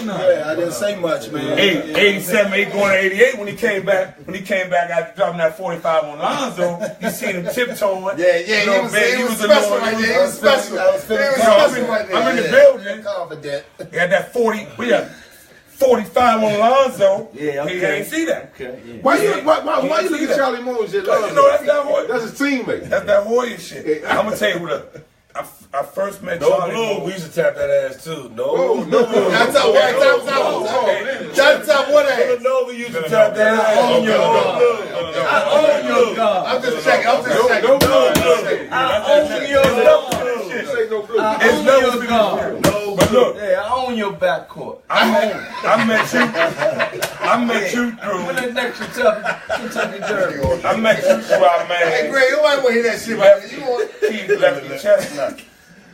nothing. Yeah, I didn't say much, man. 87, 8 going to 88 when he came back after dropping that 45 on Lonzo, you seen him tiptoeing. Yeah, he was special right there. He was special. I was feeling I'm in the building. confident. He had that 45 on Lonzo. Yeah, okay. He ain't see that. Okay, yeah. Why you look at Charlie Moore and shit? That's that Hoya. That's his teammate. That's that Hoya shit. I'm gonna tell you what. I first met Charlie Moore. We used to tap that ass too. No. That's up, That's up, what ass? Villanova used to tap that ass. I own your God. I'm just checking. No blue. It's never been but look, Yeah, I own your backcourt. I met you through. When that next Kentucky Derby. I met you through our man. Hey, Greg, nobody want to hear that shit, man. You want? Keith Lefty Chestnut.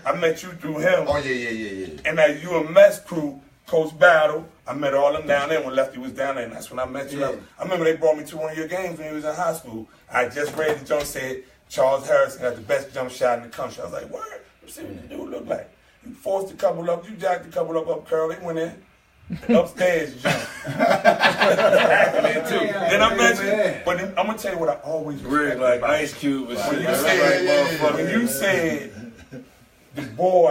I met you through him. Oh, yeah. And that UMS crew, Coach Battle, I met all them down there when Lefty was down there, and that's when I met you. Yeah. I remember they brought me to one of your games when he was in high school. I just read the jump said Charles Harrison got the best jump shot in the country. I was like, word? Let's see what the dude look like. You forced a couple up, you jacked a couple up curl, they went in. Upstairs, jump. Then I met you, but then, I'm gonna tell you what I always Rig like Ice Cube and shit. when you said the boy,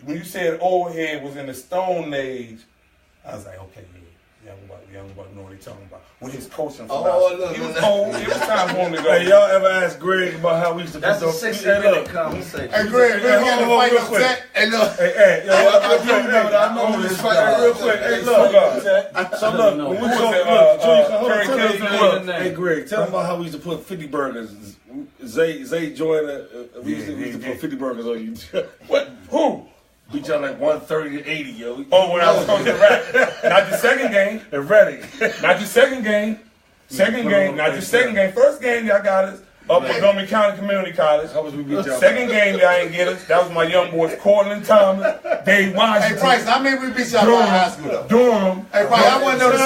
when you said old head was in the Stone Age, I was like, okay, yeah, young buck know what he's talking about. With his coaching philosophy. He was old. It was time for him to go. Hey, y'all ever ask Greg about how we used to That's put a those 60-minute conversation. Hey, Greg, man, he had to fight up set. Hey, look. Hey, yo, I do remember that. I know this fight real quick. Hey, look. So look, when we talk, hey, Greg, tell them about how we used to put 50 burgers. Zay joined, we used to put 50 burgers on you. What? Who? Beat y'all like 130 to 80, yo. Oh, when I was coaching rap. Not the second game. And ready. Not the second game. Not the second game. First game y'all got us up at Montgomery County Community College. How was we beat y'all? Second game y'all ain't get us. That was my young boys, Cortland Thomas, Dave Washington. Hey, Bryson, how many we beat y'all by high school, though? Durham. Hey, Bryson, I want to know this.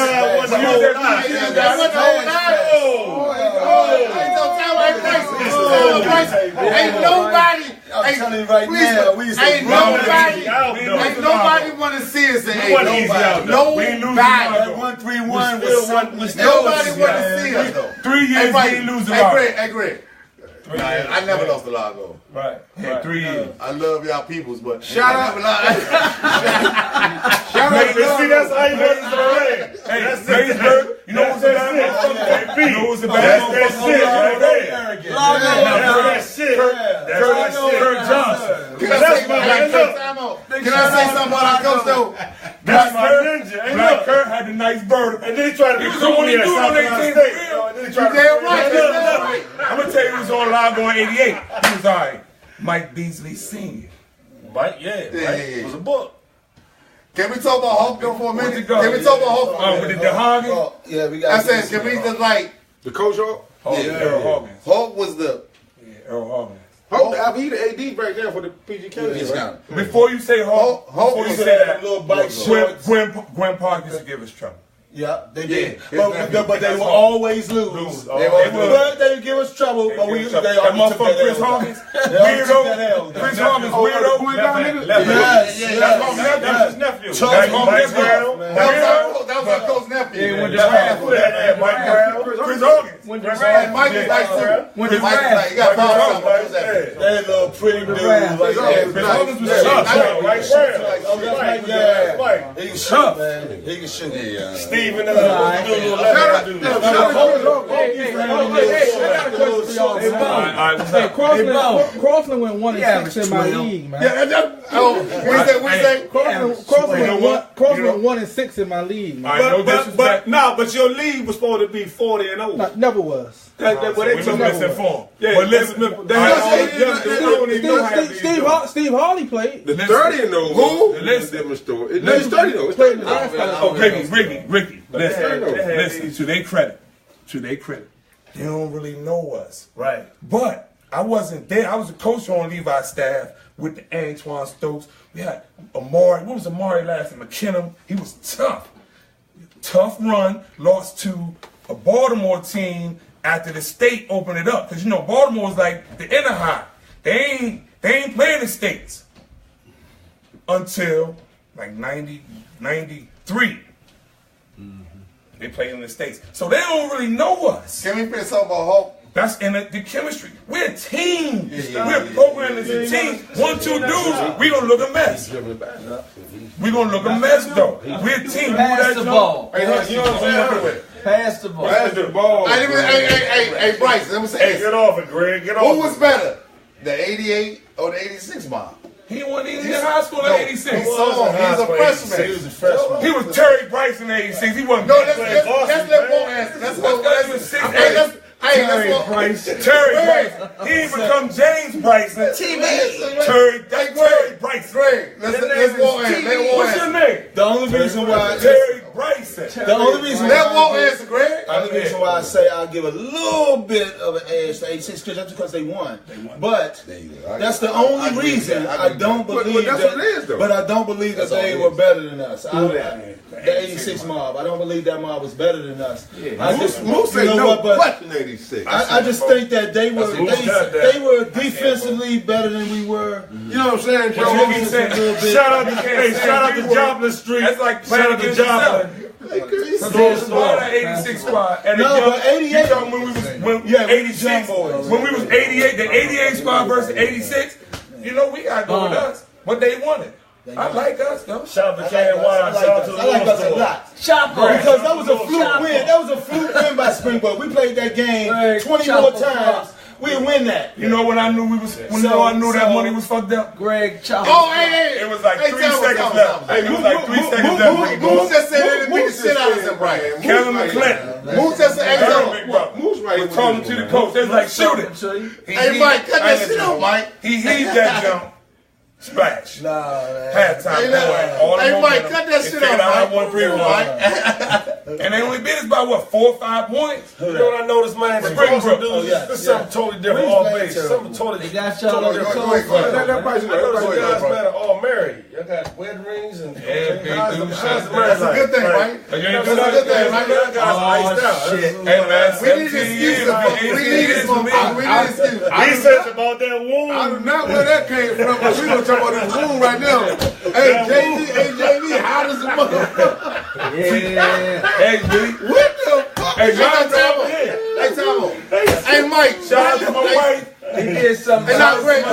Ain't nobody. I'm telling you right now, we used to Ain't nobody want to see us in Nobody. Nobody. 131 was something. Nobody want to see us though. 3 years we ain't losing. Hey, Greg. I never lost to Largo. Right. Yeah, 3 years. I love y'all peoples, but Shout out. Shout out to see, that's how you was already. Hey, Maysburg, you know what's a bad motherfucker? You know what's a bad That's motherfucker? that shit. Curt Johnson. Can I say something about our coach though? That's my ninja. Ain't Black no. Curt had the nice bird. And then he tried to be cool only at doing South on Carolina 18 State. real. And then he tried to Damn right. I'm gonna tell you, he was on live going 88. He was all right. Mike Beasley Sr. Mike, it was a book. Can we talk about Hulk though for a minute? Where'd it go? Can we talk about Hulk for a With minute? the Dehoggy? Yeah, we got. I said, can we just like The coach Hulk? Earl Hawkins. Hulk was the Earl Hawkins. Hulk, he the AD back there for the PG Kennedy, right? Before you say Hulk, Hulk before you was say that that, little bike shorts. Gwen Park used to give us trouble. Yeah, they did. Yeah. But they will always lose. They always lose. But they give us trouble. But we they That always took motherfucker that Chris L. Hawkins, They always took that weirdo. L. Chris Hawkins, weirdo. Yes, That's my nephew. That's his nephew. Charles Mike Brown. That was our coach nephew. Yeah, when the Mike draft. Brown. Chris Hawkins. When the And draft. Mike was nice too. When the Mike was draft. like, you got five something. What was that? That little pretty dude. draft. Like that. Chris Hawkins was Yeah. tough. Mike Brown. Oh, that's Mike. Yeah. Mike. He can shoot, man. He can shoot. Steven, Crossland went 1-6 in my league, man. What we say? Crossland went 1-6 in my league, man. But your league was supposed to be 40-0. No, never was. We was misinformed. Yeah, But listen, Steve Harley played. The 30 though. Who? It's a different story. It's 30 though. It's 30 though. okay, Ricky, Listen, listen, to their credit, they don't really know us. Right. But I wasn't there. I was a coach on Levi's staff with the Antoine Stokes. We had Amari. What was Amari last name? McKinnon. He was tough. Tough run. Lost to a Baltimore team after the state opened it up. Because, you know, Baltimore was like the inner high. They ain't playing the states until like 93. They play in the States. So they don't really know us. Can we finish talking about Hulk? That's in the chemistry. We're a team. We're programmed as a team. 1, 2 dudes, we gonna look a mess. We gonna look a mess though. We're a team. Pass the ball. Hey, you know what I'm saying? Pass the ball. That's the ball. Hey, Bryson, let me say Hey, this. get off it, Greg. Get off Who was better, the 88 or the 86 mob? He wasn't even in high school in No, 86. He's a freshman. He was a freshman. He was Terry Bryson in 86. He wasn't. No, let's let Walt answer. Let's Terry Bryson. He didn't become James Bryson. Terry Bryson. Greg, let's Walt answer. Let Walt What's your answer. name? The only reason why Terry Bryson. the only reason Let Walt why answer, Greg. the only reason why I say I'll give a little bit of an edge to 86 because they won. But that's the only reason I don't believe that's what it is, though. But I don't believe that they were better than us. The 86 mob. I don't believe that mob was better than us. I just Moose you ain't know no what, but question 86. I just think that they were That's they were defensively better than we were. You know what I'm saying, But you Joe? keep saying, Shout out to Joplin Street. That's like Shout out to playing Joplin. So that 86 squad. And No, the young, but 88 you talking when 86, young boys. when we was 88, the 88 squad versus 86, you know, we got to go with us. But they wanted. I like us, though. Shout out to Can Wine. Shout out to the I like us a Little lot. Chopper. Because that was a fluke win. That was a fluke win by Springboard. We played that game 20 more times. We'd win that. You know when I knew we was when I knew that money was fucked up? Greg Chopper. Oh, hey. It was like 3 tell me, seconds tell me, left. tell me. It was like 3 seconds left. Moose just said they didn't beat the shit out of him, Brian. Kevin McClinton. Moose just said, hey, Big yo. brother. Moose right Was talking to the coach. They was like, shoot it. Hey, Mike, cut that shit out, Mike. He heaved that jump. Splash. Nah, man. Halftime. Hey, All the hey, Mike, momentum. cut that They shit figured out, I won 3-1. Mike. And they only beat us by what, 4 or 5 points? You know what I noticed, man? The Springbrook. Crossland dudes, Oh, yeah, it's something totally different. We're All playing base. terrible. Something totally They got y'all on the Go close. ahead. I noticed you guys, man, are all married. Y'all got wedding rings and big how's dudes. the That's a good thing, right? You ain't That's good a good thing, right? Y'all guys iced out. shit. Hey, man, We need 17 an years. excuse. We need an excuse. We need an excuse. Research about that wound. I do not where that came from, but we gonna talk about this room right now. Hey, JB, how does the motherfucker? Yeah. Hey, Billy. What the fuck? Hey, Shout out John, to Tom. Hey, Tom. Hey, Mike. shout out to my wife. He did something. Great.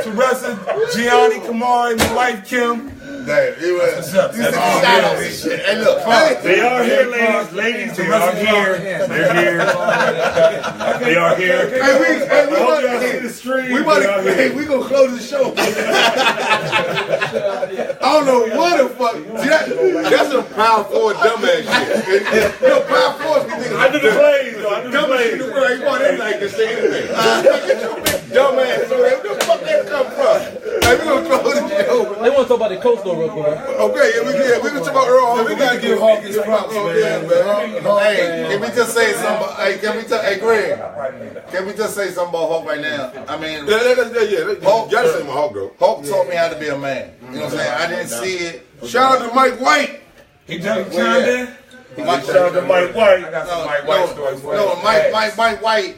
Teresa, Gianni, Kamari, my wife Kim. Damn, he was. You said the shout outs and shit. Hey, look. They are here, ladies. Ladies, they are here. They're here. They are here. We gonna close the show. I don't know what the fuck. See, That's some power forward dumbass shit. power force. I do the plays, though. I do the plays. You want him like to say anything. Get your big dumbass. Where the fuck that come from? Hey, we gonna close the show. They want to talk about the coach though, real quick. Okay, we can talk about Earl. We gotta give Hawk his props, man. Hey, can we just say something? Hey, Greg, can we just say something about Hawk right now? I mean, Hawk, gotta say my Hawk though. Hawk taught me how to be a man. You know what I'm saying? I didn't see it. Shout out to Mike White. He chimed in. Shout out to Mike White. I got some Mike White stories for you. No, Mike White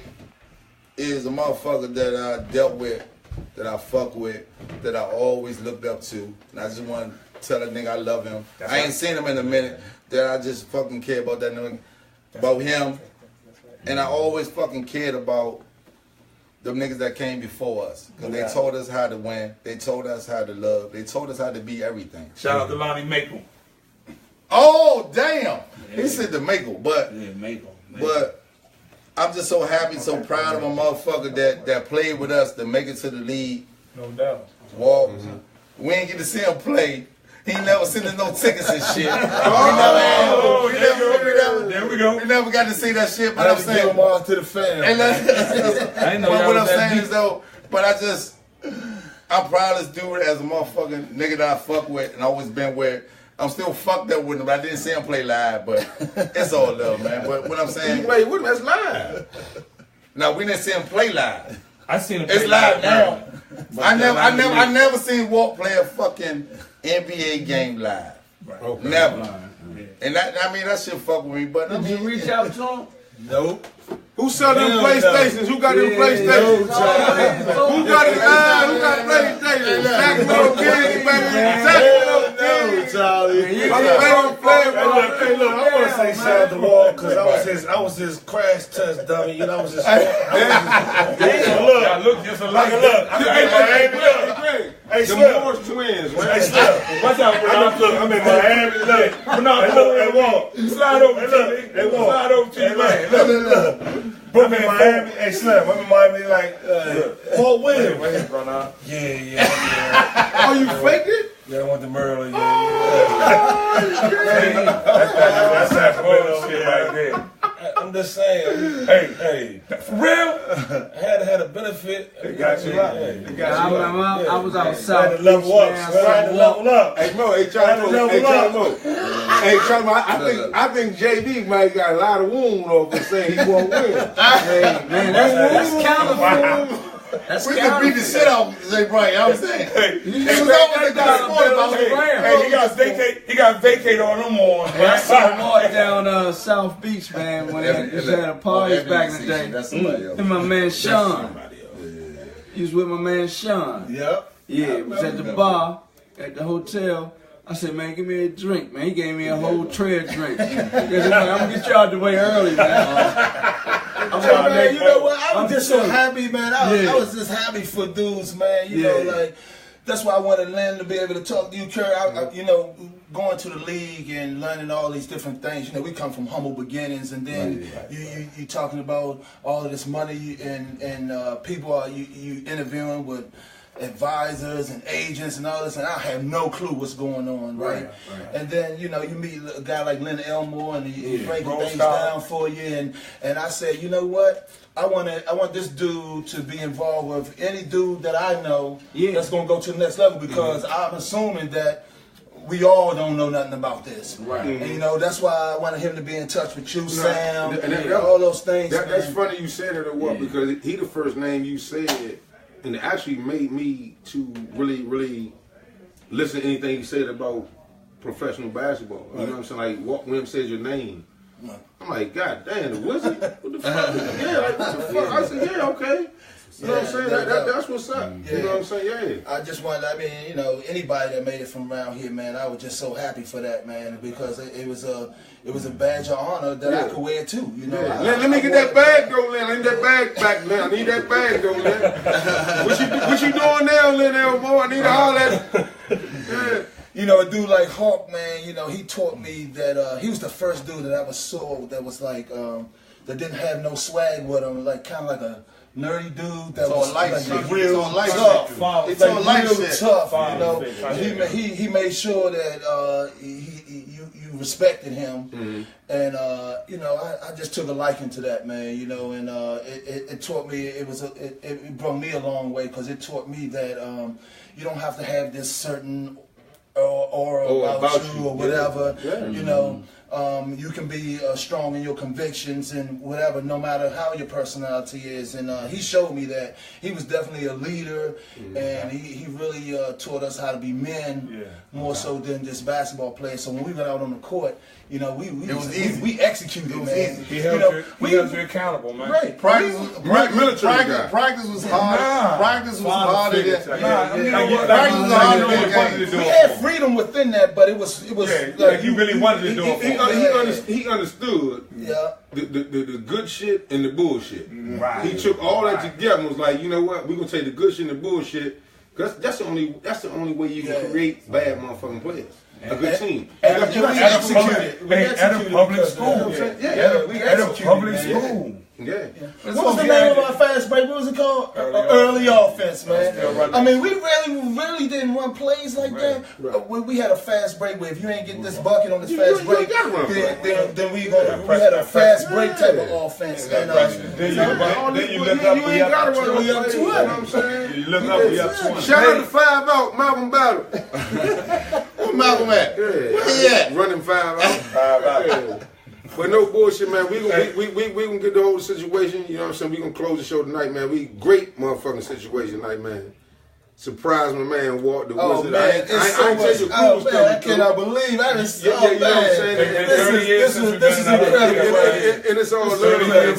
is a motherfucker that I dealt with, that I fuck with, that I always looked up to. And I just want to tell that nigga I love him. I ain't seen him in a minute, that I just fucking care about that nigga, about him. And I always fucking cared about the niggas that came before us. Because they told us how to win. They told us how to love. They told us how to be everything. Shout out to Lonnie Maple. Oh, damn. He said the Maple, but Maple. but I'm just so happy, so proud of a motherfucker that played with us to make it to the league. No doubt. Walt. We ain't get to see him play. He never sent us no tickets and shit. There we go. We never got to see that shit, but I I'm have to give saying. them all to the fans. And I didn't know but y'all what I'm was that saying deep. is though, but I'm proud as dude as a motherfucking nigga that I fuck with and always been with. I'm still fucked up with him, but I didn't see him play live, but it's all love, man. But what I'm saying, Wait, what? That's live. no, we didn't see him play live. I seen him. It's play live now. But I never seen Walt play a fucking NBA game live. Okay. Never. And that shit fuck with me. But I Did you mean, reach out to him? Nope. Who sell them PlayStations? Who got them PlayStations? Who got it? Who got PlayStations? Sacramento Kings, baby. Sacramento Kings. Charlie. Hey, look, I want to say shout out to Walt because I was his crash test dummy. You know, I was his. Y'all look just alike. Look. Hey, The Slim. Morris twins, man. Hey, Slim. Watch out, bro. I'm in Miami. Look. Hey, Walt. Slide over, Hey, Walt. Slide over to Hey, you, man. look. I'm in Miami. Hey, Slim. I'm in Miami like Walt Williams. Yeah. Oh, you faked it? Yeah, I went to Maryland. That's Sacramento shit right there. I'm just saying. Hey, for real? I had a benefit. They got you right. They got you right. I was Trying outside. to level up. Trying to level up. Hey, Mo, hey, Charlie Mo. Hey, Charlie Mo, I think JD might got a lot of wound over saying he won't win. Hey, man, that's counterfeit. That's we can beat the shit out of Zay Bryant. You know what I'm saying? He was always a good sport about Zay Bryant. Hey, he got vacate on them on. I saw Walt down South Beach, man, when they used to have parties back in the day. That's somebody else. And my man Sean. He was with my man Sean. Yep. Yeah, it was at the bar at the hotel. I said, man, give me a drink, man. He gave me a whole tray of drinks. He said, man, I'm gonna get you out the way early, man. Man, you know what? I was just so happy, man. I was just happy for dudes, man. You know, like that's why I wanted Lynn to be able to talk to you, Curt. You know, going to the league and learning all these different things. You know, we come from humble beginnings, and then you talking about all of this money and people are you interviewing with advisors and agents and all this, and I have no clue what's going on, right? And then, you know, you meet a guy like Leonard Elmore and he's breaking things down for you, and I said, you know what? I want this dude to be involved with any dude that I know that's gonna go to the next level, because I'm assuming that we all don't know nothing about this. Right. And you know, that's why I wanted him to be in touch with you, Sam, and all those things. That's funny you said it, or what? Because he the first name you said. And it actually made me to really, really listen to anything you said about professional basketball. You know what I'm saying? Like, Walt Williams said your name. I'm like, God damn, the Wizard? What the fuck? Yeah, like, what the fuck? I said, yeah, okay. You know what I'm saying? That's what's up. You know what I'm saying? Yeah. I just wanted, anybody that made it from around here, man, I was just so happy for that, man, because it was a badge of honor that I could wear too. You know. Let me get that bag though, Lynn. I need that bag back, Lynn. I need that bag though, Lynn. What you doing now, Lynn Elmore? I need all that. Yeah. You know, a dude like Hawk, man, you know, he taught me that he was the first dude that I ever saw that was like that didn't have no swag with him, like kind of like a nerdy dude that was like real tough. It's all real tough, you know. He made sure that you respected him, and you know, I just took a liking to that, man. You know, and it taught me it brought me a long way because it taught me that you don't have to have this certain or about you or whatever, you know. You can be strong in your convictions and whatever, no matter how your personality is. And he showed me that he was definitely a leader, and he really taught us how to be men more so than just basketball players. So when we went out on the court, you know, we executed, man. He held you accountable, man. Right. Practice was hard. Practice was harder than we had freedom within that, but it was like you really wanted to do it. He understood the good shit and the bullshit. Right. He took all that together and was like, you know what, we're gonna take the good shit and the bullshit. Cause that's the only way you can create bad motherfucking players. A good team. At a public school. At a public school. Yeah. What was the name of our fast break? What was it called? Early offense, man. I mean, we really didn't run plays like that. We had a fast break where if you ain't getting this bucket on this fast break, then we had a fast break type of offense. And then you look up, we up 20. You know what I'm saying? You look up, we up 20. Shout out to 5 Out, Malcolm Battle. Where Malcolm at? Where he at? Running 5 Out. 5 Out. But no bullshit, man. We gonna get the whole situation. You know what I'm saying? We gonna close the show tonight, man. We great motherfucking situation tonight, man. Surprise my man Walt the Wizard. Man, I cannot believe that is you know what I'm saying? This is incredible. And it's all love.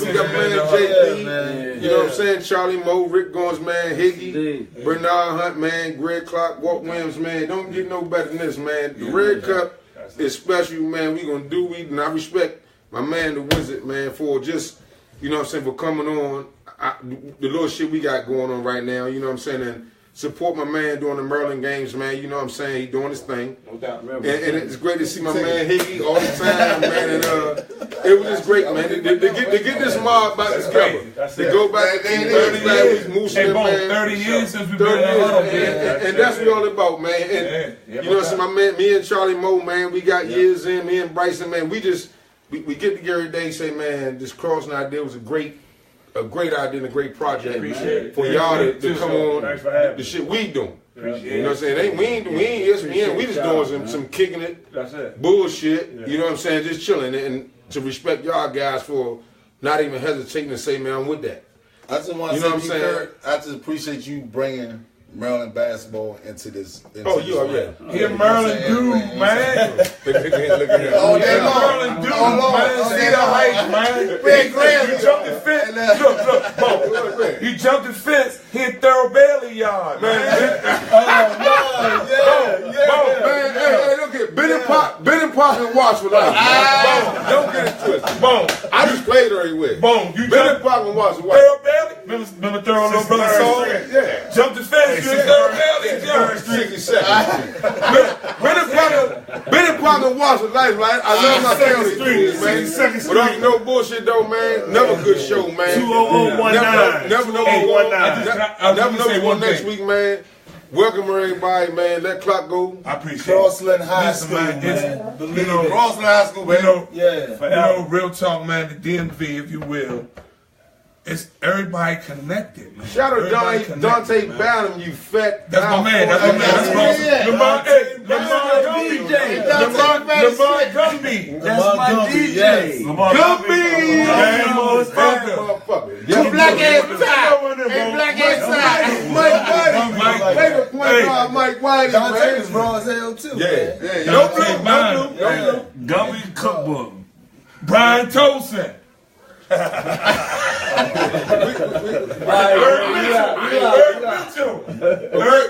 We got man JB. You know what I'm saying? Charlie Moe, Rick Goins, man, Higgy, Bernard Hunt, man, Greg Clark, Walt Williams, man. Don't get no better than this, man. The Red Cup is special, man. We gonna do it, and I respect my man the Wizard, man, for just, you know what I'm saying, for coming on. The little shit we got going on right now, you know what I'm saying, and support my man during the Maryland games, man. You know what I'm saying, he doing his thing. No doubt, and it's great to see my man Higgy all the time, man. And it was just great, man. To get this mob back together, to go back to 30 years, Moose, man. 30 years since we've been in and that's what we all about, man. And you know what I'm saying, my man, me and Charlie Moe, man, we got years in. Me and Bryson, man, we get together every day, say, man, this crossing idea was a great idea and a great project for y'all to come on the shit we doing. You know what I'm saying? We ain't ESPN. We just doing some kicking it, bullshit. You know what I'm saying? Just chilling and to respect y'all guys for not even hesitating to say, man, I'm with that. I just want to say, Curt, I just appreciate you bringing Maryland basketball into this. You already. He a Maryland dude, man. Look at him. Oh, that Maryland dude, man. See the height, man. You jumped the fence. Look, Bo. You jumped the fence, hit Thurl Bailey yard, man. Man, hey, look at Benny Pop and Watch for life. Don't get it twisted. Boom. I just played everywhere. Boom. You Benny Pop and Watch for life. Thurl Bailey? Remember Thurl, little brother Saul? Yeah. Jumped the fence. You 60 seconds. Benny Park and Watch with life, right? I love my family, man. But no bullshit though, man. Never good show, man. 20019. Never know what next week, man. Welcome everybody, man. Let clock go. I appreciate it. Crossland High School, man. You know, Crossland High School, baby. You know, real talk, man. The DMV, if you will. It's everybody connected, man. Shout out Dante Bynum, you fat. That's my man. Lamar Gumby. That's my DJ. Gumby. You black ass side. Hey, black ass side. Mike favorite point guard, Mike White. Dante was raw as hell too. Yeah. No blue. Gumby cookbook. Brian Tosin.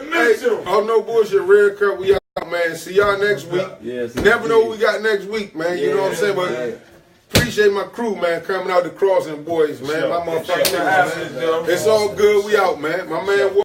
Mitchell. Oh, no bullshit. Red Cup, we out, man. See y'all next week. Never know what we got next week, man. You know what I'm saying? But appreciate my crew, man, coming out the crossing, boys, man. My motherfucking niggas, man. It's all good. We out, man. My man Walt.